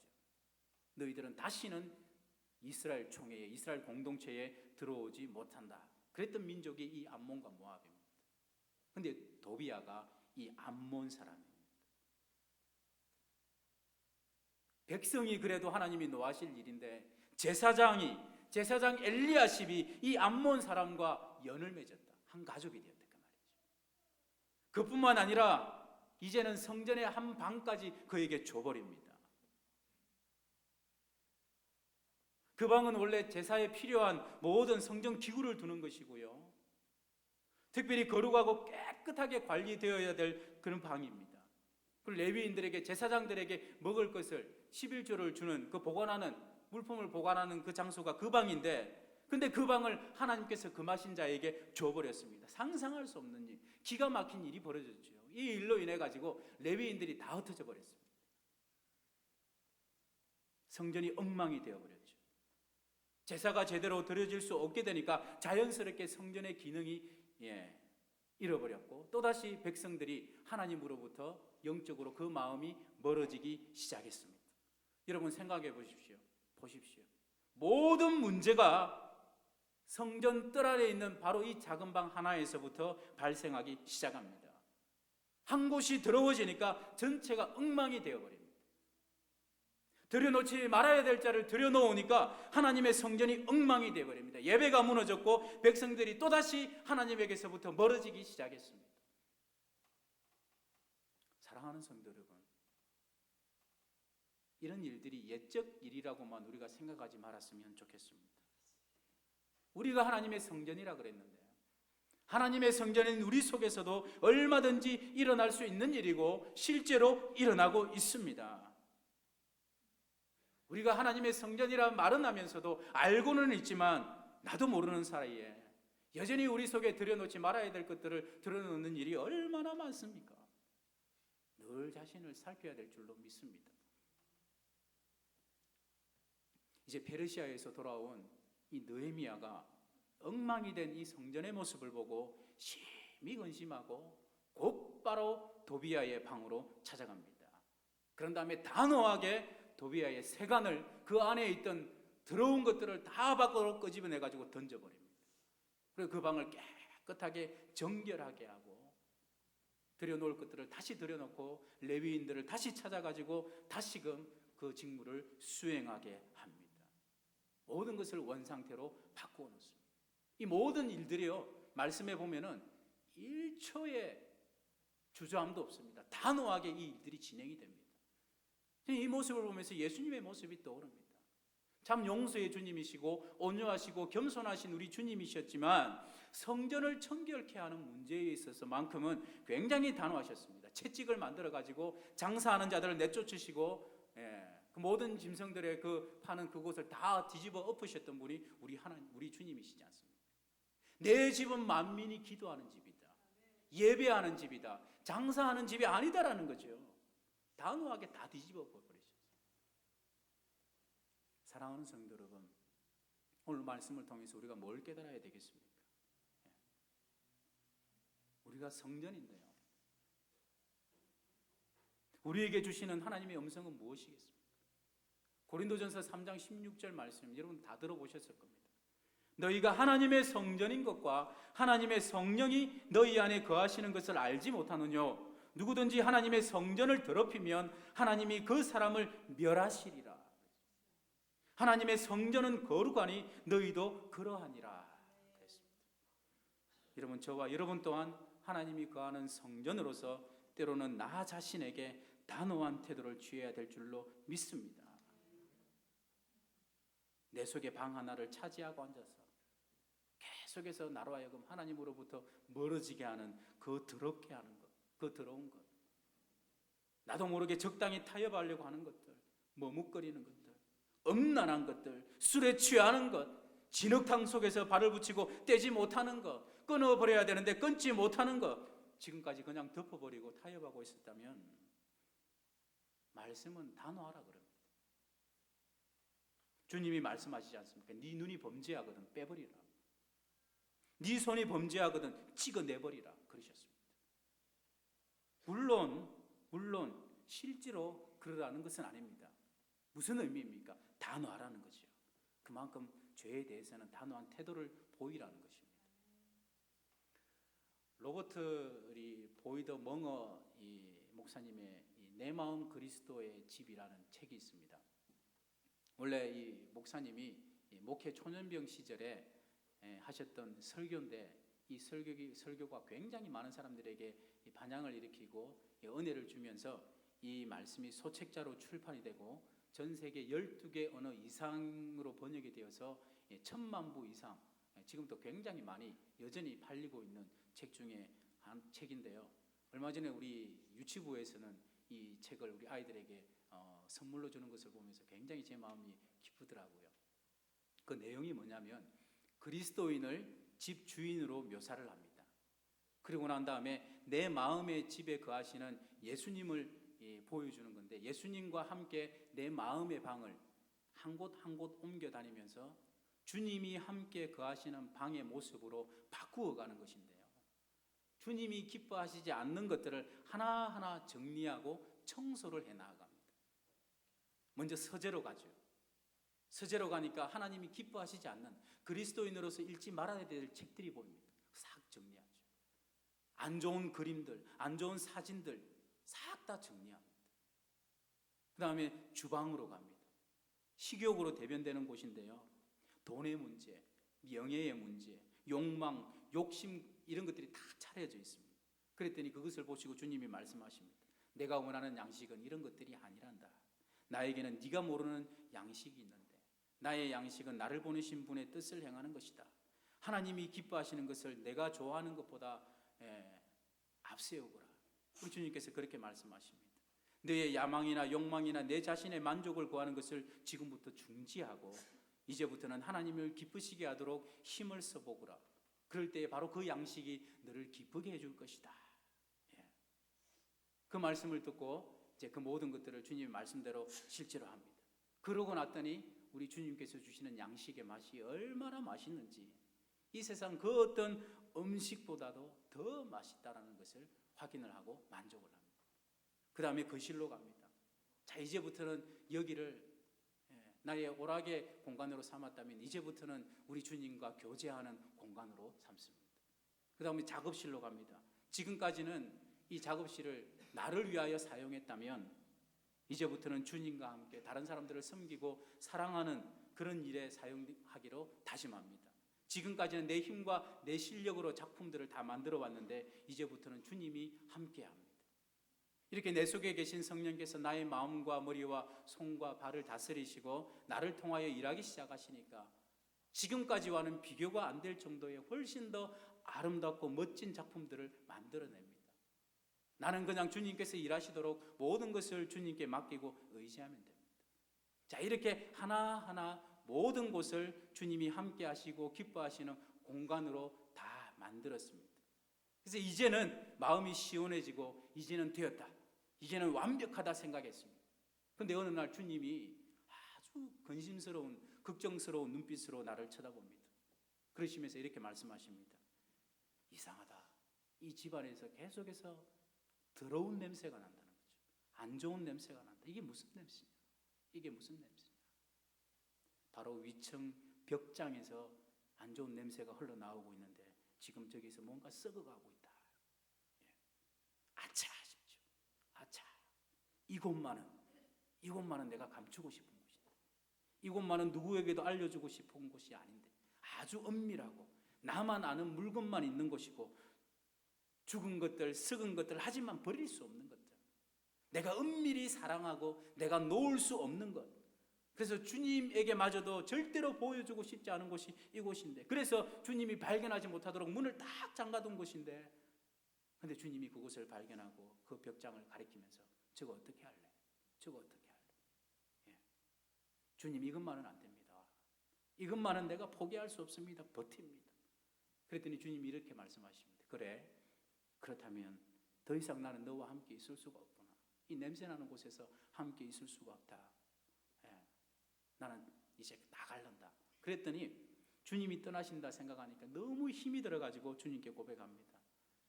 너희들은 다시는 이스라엘 총회에, 이스라엘 공동체에 들어오지 못한다. 그랬던 민족이 이 암몬과 모압입니다. 그런데 도비야가 이 암몬 사람입니다. 백성이 그래도 하나님이 노하실 일인데 제사장 엘리야십이 이 암몬 사람과 연을 맺었다. 한 가족이 되었다 그 말이죠. 그뿐만 아니라 이제는 성전의 한 방까지 그에게 줘버립니다. 그 방은 원래 제사에 필요한 모든 성전 기구를 두는 것이고요, 특별히 거룩하고 깨끗하게 관리되어야 될 그런 방입니다. 그 레위인들에게, 제사장들에게 먹을 것을 11조를 주는 그 보관하는, 물품을 보관하는 그 장소가 그 방인데, 근데 그 방을 하나님께서 금하신 자에게 줘버렸습니다. 상상할 수 없는 일, 기가 막힌 일이 벌어졌죠. 이 일로 인해 가지고 레위인들이 다 흩어져 버렸습니다. 성전이 엉망이 되어버렸죠. 제사가 제대로 드려질 수 없게 되니까 자연스럽게 성전의 기능이 잃어버렸고, 또다시 백성들이 하나님으로부터 영적으로 그 마음이 멀어지기 시작했습니다. 여러분 생각해 보십시오. 모든 문제가 성전 뜰 아래 있는 바로 이 작은 방 하나에서부터 발생하기 시작합니다. 한 곳이 더러워지니까 전체가 엉망이 되어버립니다. 들여놓지 말아야 될 자를 들여놓으니까 하나님의 성전이 엉망이 되어버립니다. 예배가 무너졌고 백성들이 또다시 하나님에게서부터 멀어지기 시작했습니다. 사랑하는 성도 여러분, 이런 일들이 옛적 일이라고만 우리가 생각하지 말았으면 좋겠습니다. 우리가 하나님의 성전이라 그랬는데, 하나님의 성전인 우리 속에서도 얼마든지 일어날 수 있는 일이고 실제로 일어나고 있습니다. 우리가 하나님의 성전이라 말은 하면서도 알고는 있지만 나도 모르는 사이에 여전히 우리 속에 들여놓지 말아야 될 것들을 들여놓는 일이 얼마나 많습니까? 늘 자신을 살펴야 될 줄로 믿습니다. 이제 페르시아에서 돌아온 이 느헤미야가 엉망이 된 이 성전의 모습을 보고 심히 근심하고 곧바로 도비야의 방으로 찾아갑니다. 그런 다음에 단호하게 도비야의 세간을, 그 안에 있던 더러운 것들을 다 밖으로 끄집어내가지고 던져버립니다. 그리고 그 방을 깨끗하게 정결하게 하고 들여놓을 것들을 다시 들여놓고 레위인들을 다시 찾아가지고 다시금 그 직무를 수행하게 합니다. 모든 것을 원상태로 바꾸어 놓습니다. 이 모든 일들이요, 말씀해 보면은 1초의 주저함도 없습니다. 단호하게 이 일들이 진행이 됩니다. 이 모습을 보면서 예수님의 모습이 떠오릅니다. 참 용서의 주님이시고 온유하시고 겸손하신 우리 주님이셨지만 성전을 청결케 하는 문제에 있어서만큼은 굉장히 단호하셨습니다. 채찍을 만들어 가지고 장사하는 자들을 내쫓으시고 그 모든 짐승들의 그 파는 그곳을 다 뒤집어 엎으셨던 분이 우리 주님이시지 않습니까? 내 집은 만민이 기도하는 집이다, 예배하는 집이다, 장사하는 집이 아니다라는 거죠. 단호하게 다 뒤집어 버리셨어요. 사랑하는 성도 여러분, 오늘 말씀을 통해서 우리가 뭘 깨달아야 되겠습니까? 우리가 성전인데요, 우리에게 주시는 하나님의 음성은 무엇이겠습니까? 고린도전서 3장 16절 말씀 여러분 다 들어보셨을 겁니다. 너희가 하나님의 성전인 것과 하나님의 성령이 너희 안에 거하시는 것을 알지 못하느냐? 누구든지 하나님의 성전을 더럽히면 하나님이 그 사람을 멸하시리라. 하나님의 성전은 거룩하니 너희도 그러하니라 그랬습니다. 여러분, 저와 여러분 또한 하나님이 거하는 성전으로서 때로는 나 자신에게 단호한 태도를 취해야 될 줄로 믿습니다. 내 속에 방 하나를 차지하고 앉아서 계속해서 나로 하여금 하나님으로부터 멀어지게 하는 그 더럽게 하는 것, 그 더러운 것, 나도 모르게 적당히 타협하려고 하는 것들, 머뭇거리는 것들, 음란한 것들, 술에 취하는 것, 진흙탕 속에서 발을 붙이고 떼지 못하는 것, 끊어버려야 되는데 끊지 못하는 것, 지금까지 그냥 덮어버리고 타협하고 있었다면 말씀은 다 놓아라 그럽니다. 주님이 말씀하시지 않습니까? 네 눈이 범죄하거든 빼버리라. 네 손이 범죄하거든 찍어내버리라 그러셨습니다. 물론 실제로 그러라는 것은 아닙니다. 무슨 의미입니까? 다 놓아라는 거죠. 그만큼 죄에 대해서는 단호한 태도를 보이라는 것입니다. 로버트 보이더 멍어 이 목사님의 내 마음 그리스도의 집이라는 책이 있습니다. 원래 이 목사님이 목회 초년병 시절에 하셨던 설교인데 이 설교가 굉장히 많은 사람들에게 반향을 일으키고 은혜를 주면서 이 말씀이 소책자로 출판이 되고 전 세계 12개 언어 이상으로 번역이 되어서 1000만 부 이상 지금도 굉장히 많이 여전히 팔리고 있는 책 중에 한 책인데요. 얼마 전에 우리 유치부에서는 이 책을 우리 아이들에게 선물로 주는 것을 보면서 굉장히 제 마음이 기쁘더라고요. 그 내용이 뭐냐면 그리스도인을 집 주인으로 묘사를 합니다. 그리고 난 다음에 내 마음의 집에 거하시는 예수님을 보여주는 건데 예수님과 함께 내 마음의 방을 한 곳 한 곳 옮겨 다니면서 주님이 함께 거하시는 방의 모습으로 바꾸어가는 것인데요. 주님이 기뻐하시지 않는 것들을 하나하나 정리하고 청소를 해나갑니다. 먼저 서재로 가죠. 서재로 가니까 하나님이 기뻐하시지 않는 그리스도인으로서 읽지 말아야 될 책들이 보입니다. 싹 정리하죠. 안 좋은 그림들, 안 좋은 사진들 싹 다 정리합니다. 그 다음에 주방으로 갑니다. 식욕으로 대변되는 곳인데요. 돈의 문제, 명예의 문제, 욕망, 욕심 이런 것들이 다 차려져 있습니다. 그랬더니 그것을 보시고 주님이 말씀하십니다. 내가 원하는 양식은 이런 것들이 아니란다. 나에게는 네가 모르는 양식이 있는데 나의 양식은 나를 보내신 분의 뜻을 행하는 것이다. 하나님이 기뻐하시는 것을 내가 좋아하는 것보다 앞세우거라. 우리 주님께서 그렇게 말씀하십니다. 너의 야망이나 욕망이나 내 자신의 만족을 구하는 것을 지금부터 중지하고 이제부터는 하나님을 기쁘시게 하도록 힘을 써보거라. 그럴 때 바로 그 양식이 너를 기쁘게 해줄 것이다. 그 말씀을 듣고 이제 그 모든 것들을 주님의 말씀대로 실제로 합니다. 그러고 났더니 우리 주님께서 주시는 양식의 맛이 얼마나 맛있는지 이 세상 그 어떤 음식보다도 더 맛있다라는 것을 확인을 하고 만족을 합니다. 그 다음에 거실로 갑니다. 자, 이제부터는 여기를 나의 오락의 공간으로 삼았다면 이제부터는 우리 주님과 교제하는 공간으로 삼습니다. 그 다음에 작업실로 갑니다. 지금까지는 이 작업실을 나를 위하여 사용했다면 이제부터는 주님과 함께 다른 사람들을 섬기고 사랑하는 그런 일에 사용하기로 다짐합니다. 지금까지는 내 힘과 내 실력으로 작품들을 다 만들어 왔는데 이제부터는 주님이 함께합니다. 이렇게 내 속에 계신 성령께서 나의 마음과 머리와 손과 발을 다스리시고 나를 통하여 일하기 시작하시니까 지금까지와는 비교가 안 될 정도의 훨씬 더 아름답고 멋진 작품들을 만들어냅니다. 나는 그냥 주님께서 일하시도록 모든 것을 주님께 맡기고 의지하면 됩니다. 자, 이렇게 하나하나 모든 곳을 주님이 함께 하시고 기뻐하시는 공간으로 다 만들었습니다. 그래서 이제는 마음이 시원해지고 이제는 되었다. 이제는 완벽하다 생각했습니다. 그런데 어느 날 주님이 아주 근심스러운 걱정스러운 눈빛으로 나를 쳐다봅니다. 그러시면서 이렇게 말씀하십니다. 이상하다. 이 집안에서 계속해서 더러운 냄새가 난다는 거죠. 안 좋은 냄새가 난다. 이게 무슨 냄새냐? 이게 무슨 냄새냐? 바로 위층 벽장에서 안 좋은 냄새가 흘러나오고 있는데 지금 저기서 뭔가 썩어가고 있다. 아차 하십시오. 아차. 이곳만은 내가 감추고 싶은 곳이다. 이곳만은 누구에게도 알려주고 싶은 곳이 아닌데 아주 은밀하고 나만 아는 물건만 있는 곳이고 죽은 것들, 썩은 것들 하지만 버릴 수 없는 것들, 내가 은밀히 사랑하고 내가 놓을 수 없는 것, 그래서 주님에게마저도 절대로 보여주고 싶지 않은 곳이 이곳인데, 그래서 주님이 발견하지 못하도록 문을 딱 잠가둔 곳인데, 근데 주님이 그곳을 발견하고 그 벽장을 가리키면서 저거 어떻게 할래? 저거 어떻게 할래? 예. 주님, 이것만은 안 됩니다. 이것만은 내가 포기할 수 없습니다. 버팁니다. 그랬더니 주님이 이렇게 말씀하십니다. 그래, 그렇다면 더 이상 나는 너와 함께 있을 수가 없구나. 이 냄새나는 곳에서 함께 있을 수가 없다. 예. 나는 이제 나갈란다. 그랬더니 주님이 떠나신다 생각하니까 너무 힘이 들어가지고 주님께 고백합니다.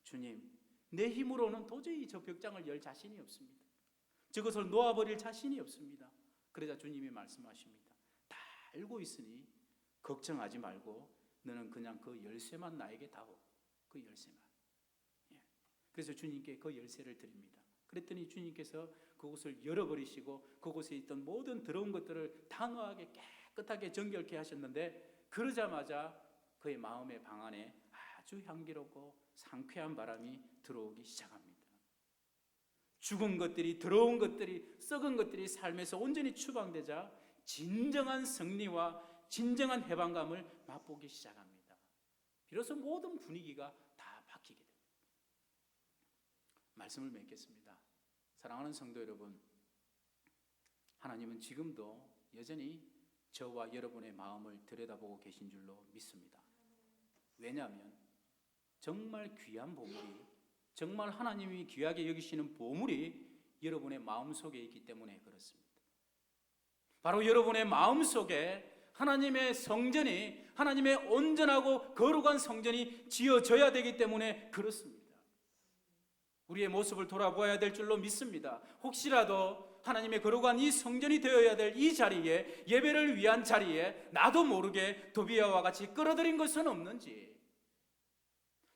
주님, 내 힘으로는 도저히 저 벽장을 열 자신이 없습니다. 저것을 놓아버릴 자신이 없습니다. 그러자 주님이 말씀하십니다. 다 알고 있으니 걱정하지 말고 너는 그냥 그 열쇠만 나에게 다오. 그 열쇠만. 예. 그래서 주님께 그 열쇠를 드립니다. 그랬더니 주님께서 그곳을 열어버리시고 그곳에 있던 모든 더러운 것들을 단호하게 깨끗하게 정결케 하셨는데, 그러자마자 그의 마음의 방 안에 아주 향기롭고 상쾌한 바람이 들어오기 시작합니다. 죽은 것들이, 더러운 것들이, 썩은 것들이 삶에서 온전히 추방되자 진정한 승리와 진정한 해방감을 맛보기 시작합니다. 비로소 모든 분위기가 다 바뀌게 됩니다. 말씀을 맺겠습니다. 사랑하는 성도 여러분, 하나님은 지금도 여전히 저와 여러분의 마음을 들여다보고 계신 줄로 믿습니다. 왜냐하면 정말 귀한 보물이, 정말 하나님이 귀하게 여기시는 보물이 여러분의 마음속에 있기 때문에 그렇습니다. 바로 여러분의 마음속에 하나님의 성전이, 하나님의 온전하고 거룩한 성전이 지어져야 되기 때문에 그렇습니다. 우리의 모습을 돌아보아야 될 줄로 믿습니다. 혹시라도 하나님의 거룩한 이 성전이 되어야 될 이 자리에, 예배를 위한 자리에 나도 모르게 도비아와 같이 끌어들인 것은 없는지,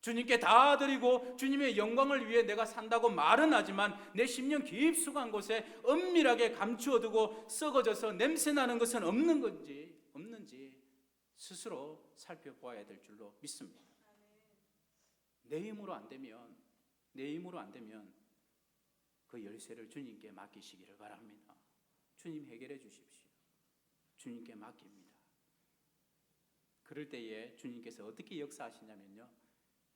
주님께 다 드리고 주님의 영광을 위해 내가 산다고 말은 하지만 내 심령 깊숙한 곳에 은밀하게 감추어두고 썩어져서 냄새나는 것은 없는지 스스로 살펴보아야 될 줄로 믿습니다. 내 힘으로 안 되면 그 열쇠를 주님께 맡기시기를 바랍니다. 주님 해결해 주십시오. 주님께 맡깁니다. 그럴 때에 주님께서 어떻게 역사하시냐면요,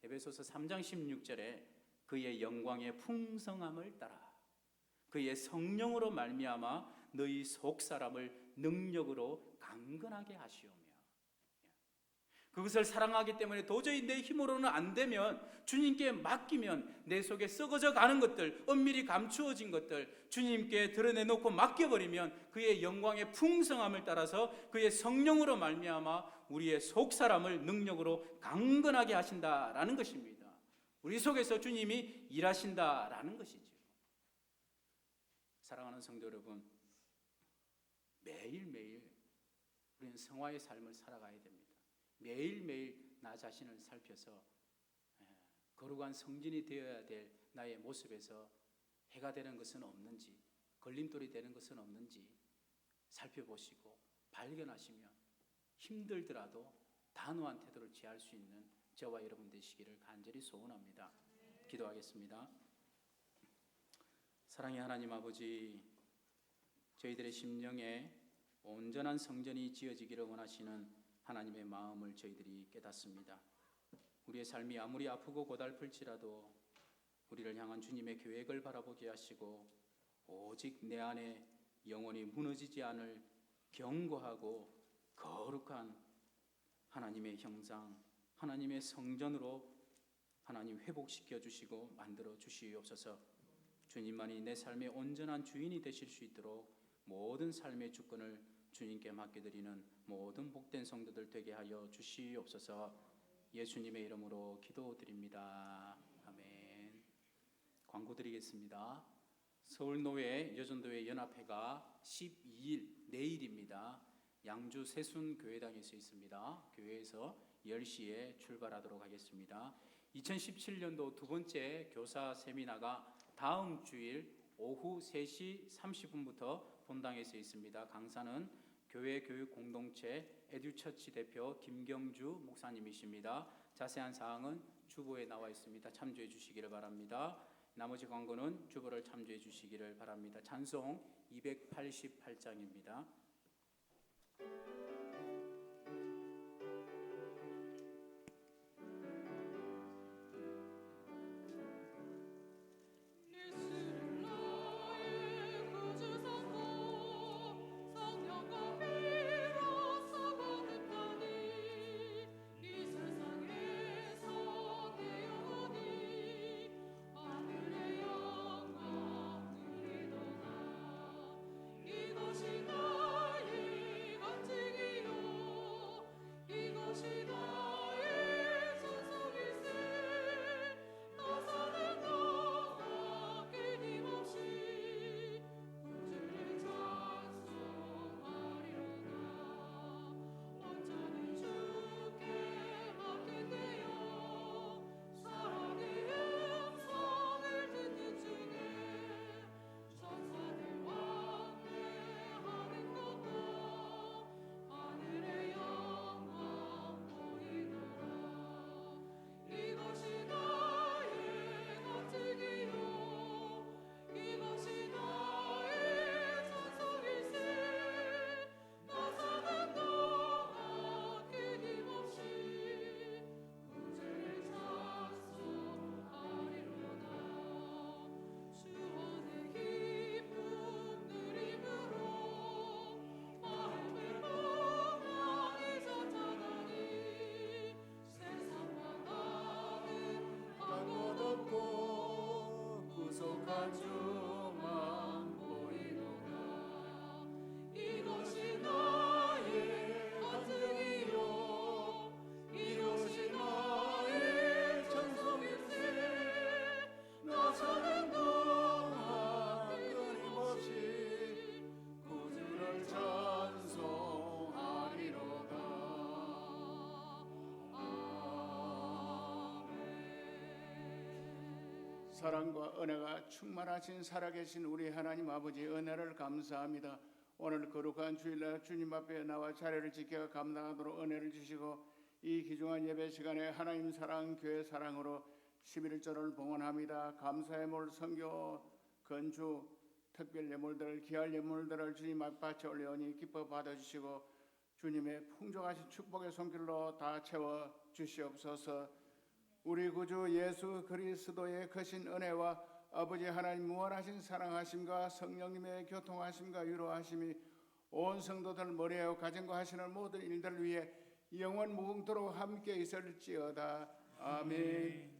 에베소서 3장 16절에 그의 영광의 풍성함을 따라 그의 성령으로 말미암아 너희 속사람을 능력으로 강건하게 하시오며, 그것을 사랑하기 때문에 도저히 내 힘으로는 안 되면 주님께 맡기면 내 속에 썩어져 가는 것들, 은밀히 감추어진 것들 주님께 드러내놓고 맡겨버리면 그의 영광의 풍성함을 따라서 그의 성령으로 말미암아 우리의 속사람을 능력으로 강건하게 하신다라는 것입니다. 우리 속에서 주님이 일하신다라는 것이죠. 사랑하는 성도 여러분, 매일매일 우리는 성화의 삶을 살아가야 됩니다. 매일매일 나 자신을 살펴서 거룩한 성전이 되어야 될 나의 모습에서 해가 되는 것은 없는지, 걸림돌이 되는 것은 없는지 살펴보시고 발견하시면 힘들더라도 단호한 태도를 취할 수 있는 저와 여러분 되시기를 간절히 소원합니다. 기도하겠습니다. 사랑의 하나님 아버지, 저희들의 심령에 온전한 성전이 지어지기를 원하시는 하나님의 마음을 저희들이 깨닫습니다. 우리의 삶이 아무리 아프고 고달플지라도 우리를 향한 주님의 계획을 바라보게 하시고 오직 내 안에 영원히 무너지지 않을 견고하고 거룩한 하나님의 형상, 하나님의 성전으로 하나님 회복시켜 주시고 만들어 주시옵소서. 주님만이 내 삶의 온전한 주인이 되실 수 있도록 모든 삶의 주권을 주님께 맡겨드리는 모든 복된 성도들 되게 하여 주시옵소서. 예수님의 이름으로 기도드립니다. 아멘. 광고 드리겠습니다. 서울노회 여전도회 연합회가 12일 내일입니다. 양주 세순교회당에서 있습니다. 교회에서 10시에 출발하도록 하겠습니다. 2017년도 두 번째 교사 세미나가 다음 주일 오후 3시 30분부터 본당에서 있습니다. 강사는 교회 교육 공동체 에듀처치 대표 김경주 목사님이십니다. 자세한 사항은 주보에 나와 있습니다. 참조해 주시기를 바랍니다. 나머지 광고는 주보를 참조해 주시기를 바랍니다. 찬송 288장입니다. 예수는 나의 구주사고 성령과 피로써 거듭나니 이 세상에서 내 영혼이 하늘의 영광 누리도다. 이것이 나의 간증이요 이것이 나의 전성일세. 나 사는 동안 끊임없이 구주를 찬송하리로다. 온전히 주께 맡긴대요. 사랑의 음성을 듣는 중에 천사들 왕래하는 것과 하늘의 영광 보이노라. 이것이 나의 간증이요 이것이 나의 전성일세. 나 사는 동안 끊임없이 구주를 찬송하리로다. 주원의 기쁨 누림으로 마음을 풍랑이 잔잔하니 세상과 나는 한 곳 없고 구속한 주만 보이노라. 이것이 나의 간증이요 이것이 나의 전성일세. 나 사는 동안 끊임없이 구주를 찬송하리로다. 아멘. 사랑과 은혜가 충만하신 살아계신 우리 하나님 아버지 은혜를 감사합니다. 오늘 거룩한 주일날 주님 앞에 나와 자리를 지켜 감당하도록 은혜를 주시고 이 귀중한 예배 시간에 하나님 사랑 교회 사랑으로 11절을 봉헌합니다. 감사의 물 선교 건주 특별 예물들 귀할 예물들을 주님 앞에 바쳐 올려오니 기뻐 받아주시고 주님의 풍족하신 축복의 손길로 다 채워 주시옵소서. 우리 구주 예수 그리스도의 크신 은혜와 아버지 하나님 무한하신 사랑하심과 성령님의 교통하심과 위로하심이 온 성도들 머리에 가정과 하시는 모든 일들을 위해 영원 무궁토록 함께 있을지어다. 아멘.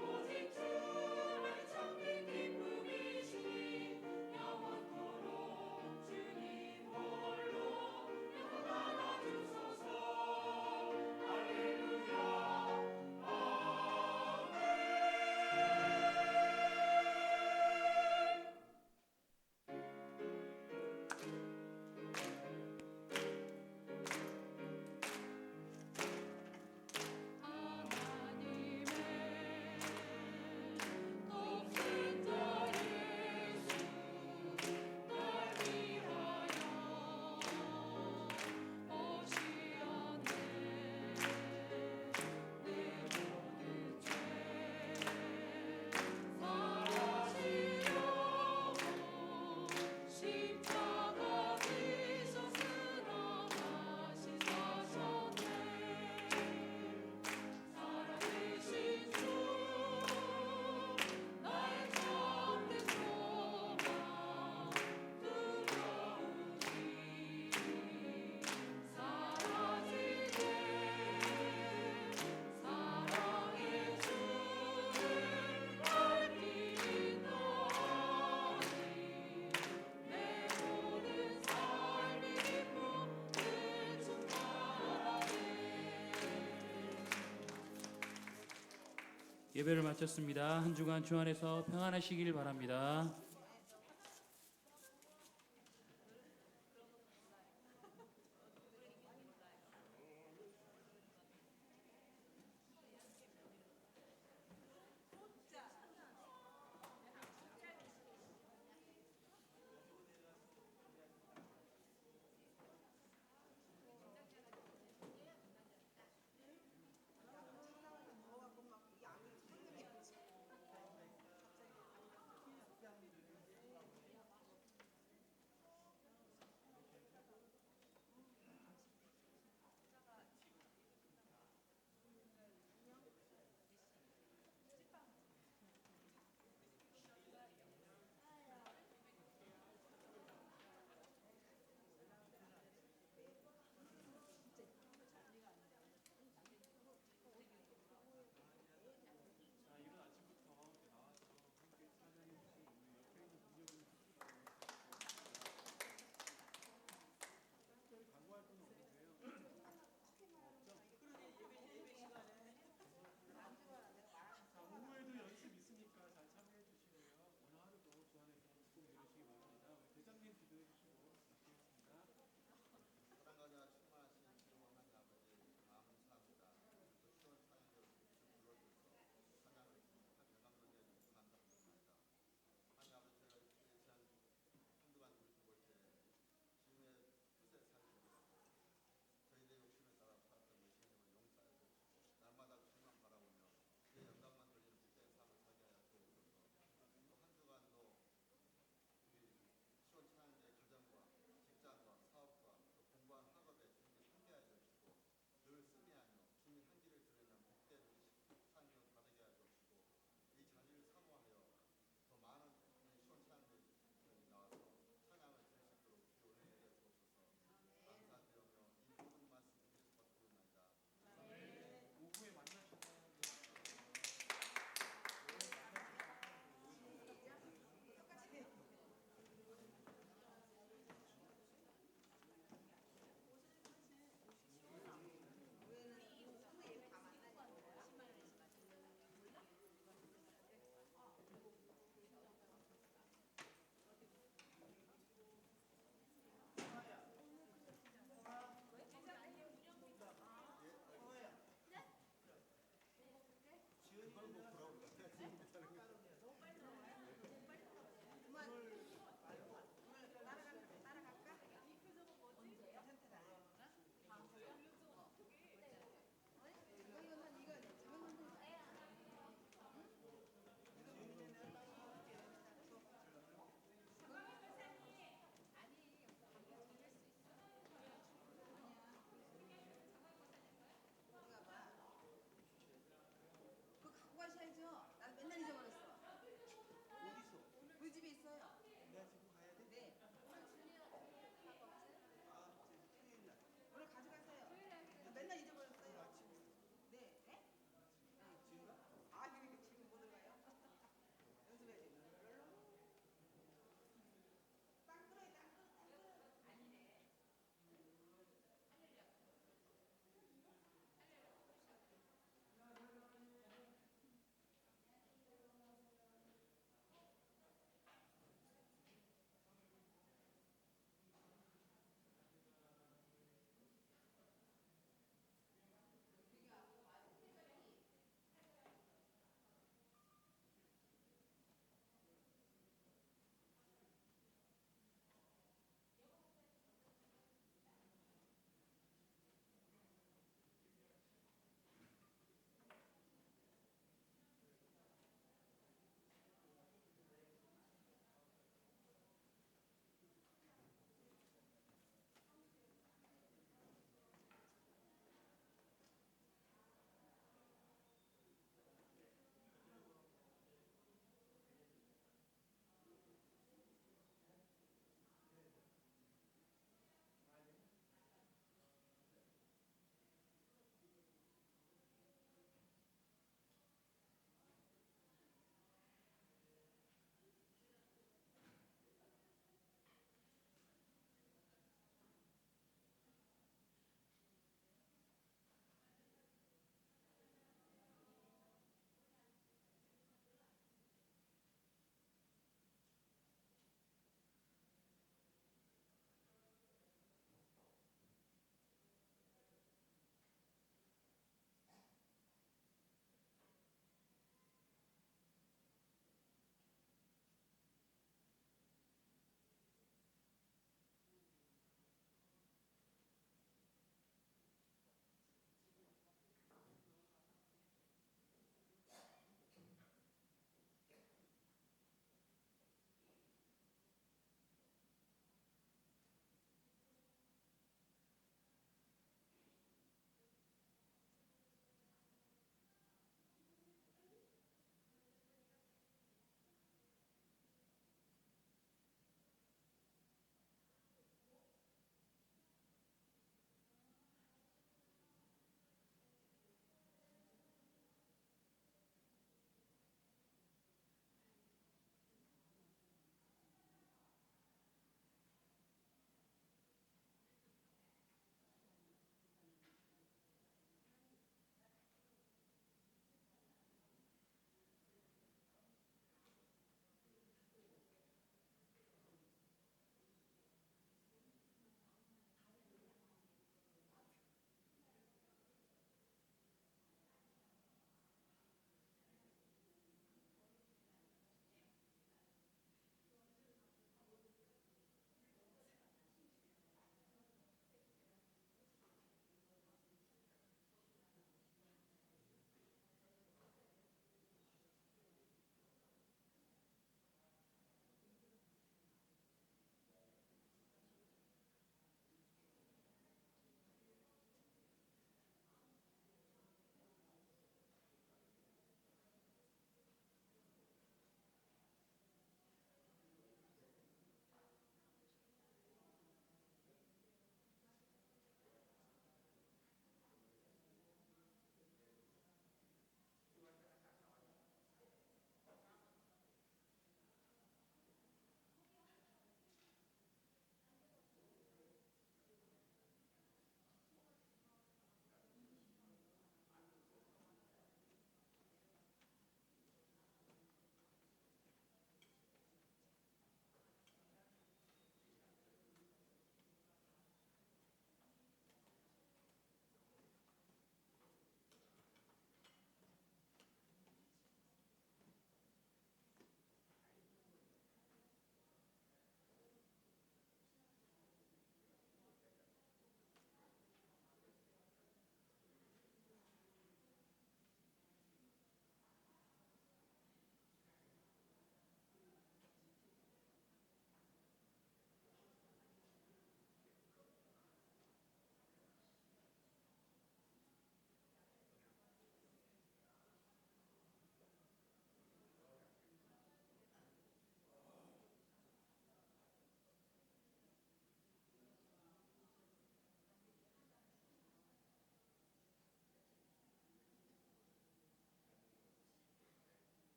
오직 주를 찾는 기쁨이시니 영원토록 주님 홀로 영원하라 주소서. 할렐루야 하나님의 독생자 예수 날 위하여 오시었네. 내 모든 죄 사하시려고 십자가 지셨으나 다시 사셨네. 살아계신 주 나의 참된 소망 두려우니 사라지게 사랑의 주를 알리노니 내 모든 삶이 기쁨을 충만하네. 예배를 마쳤습니다. 한 주간 주 안에서 평안하시길 바랍니다.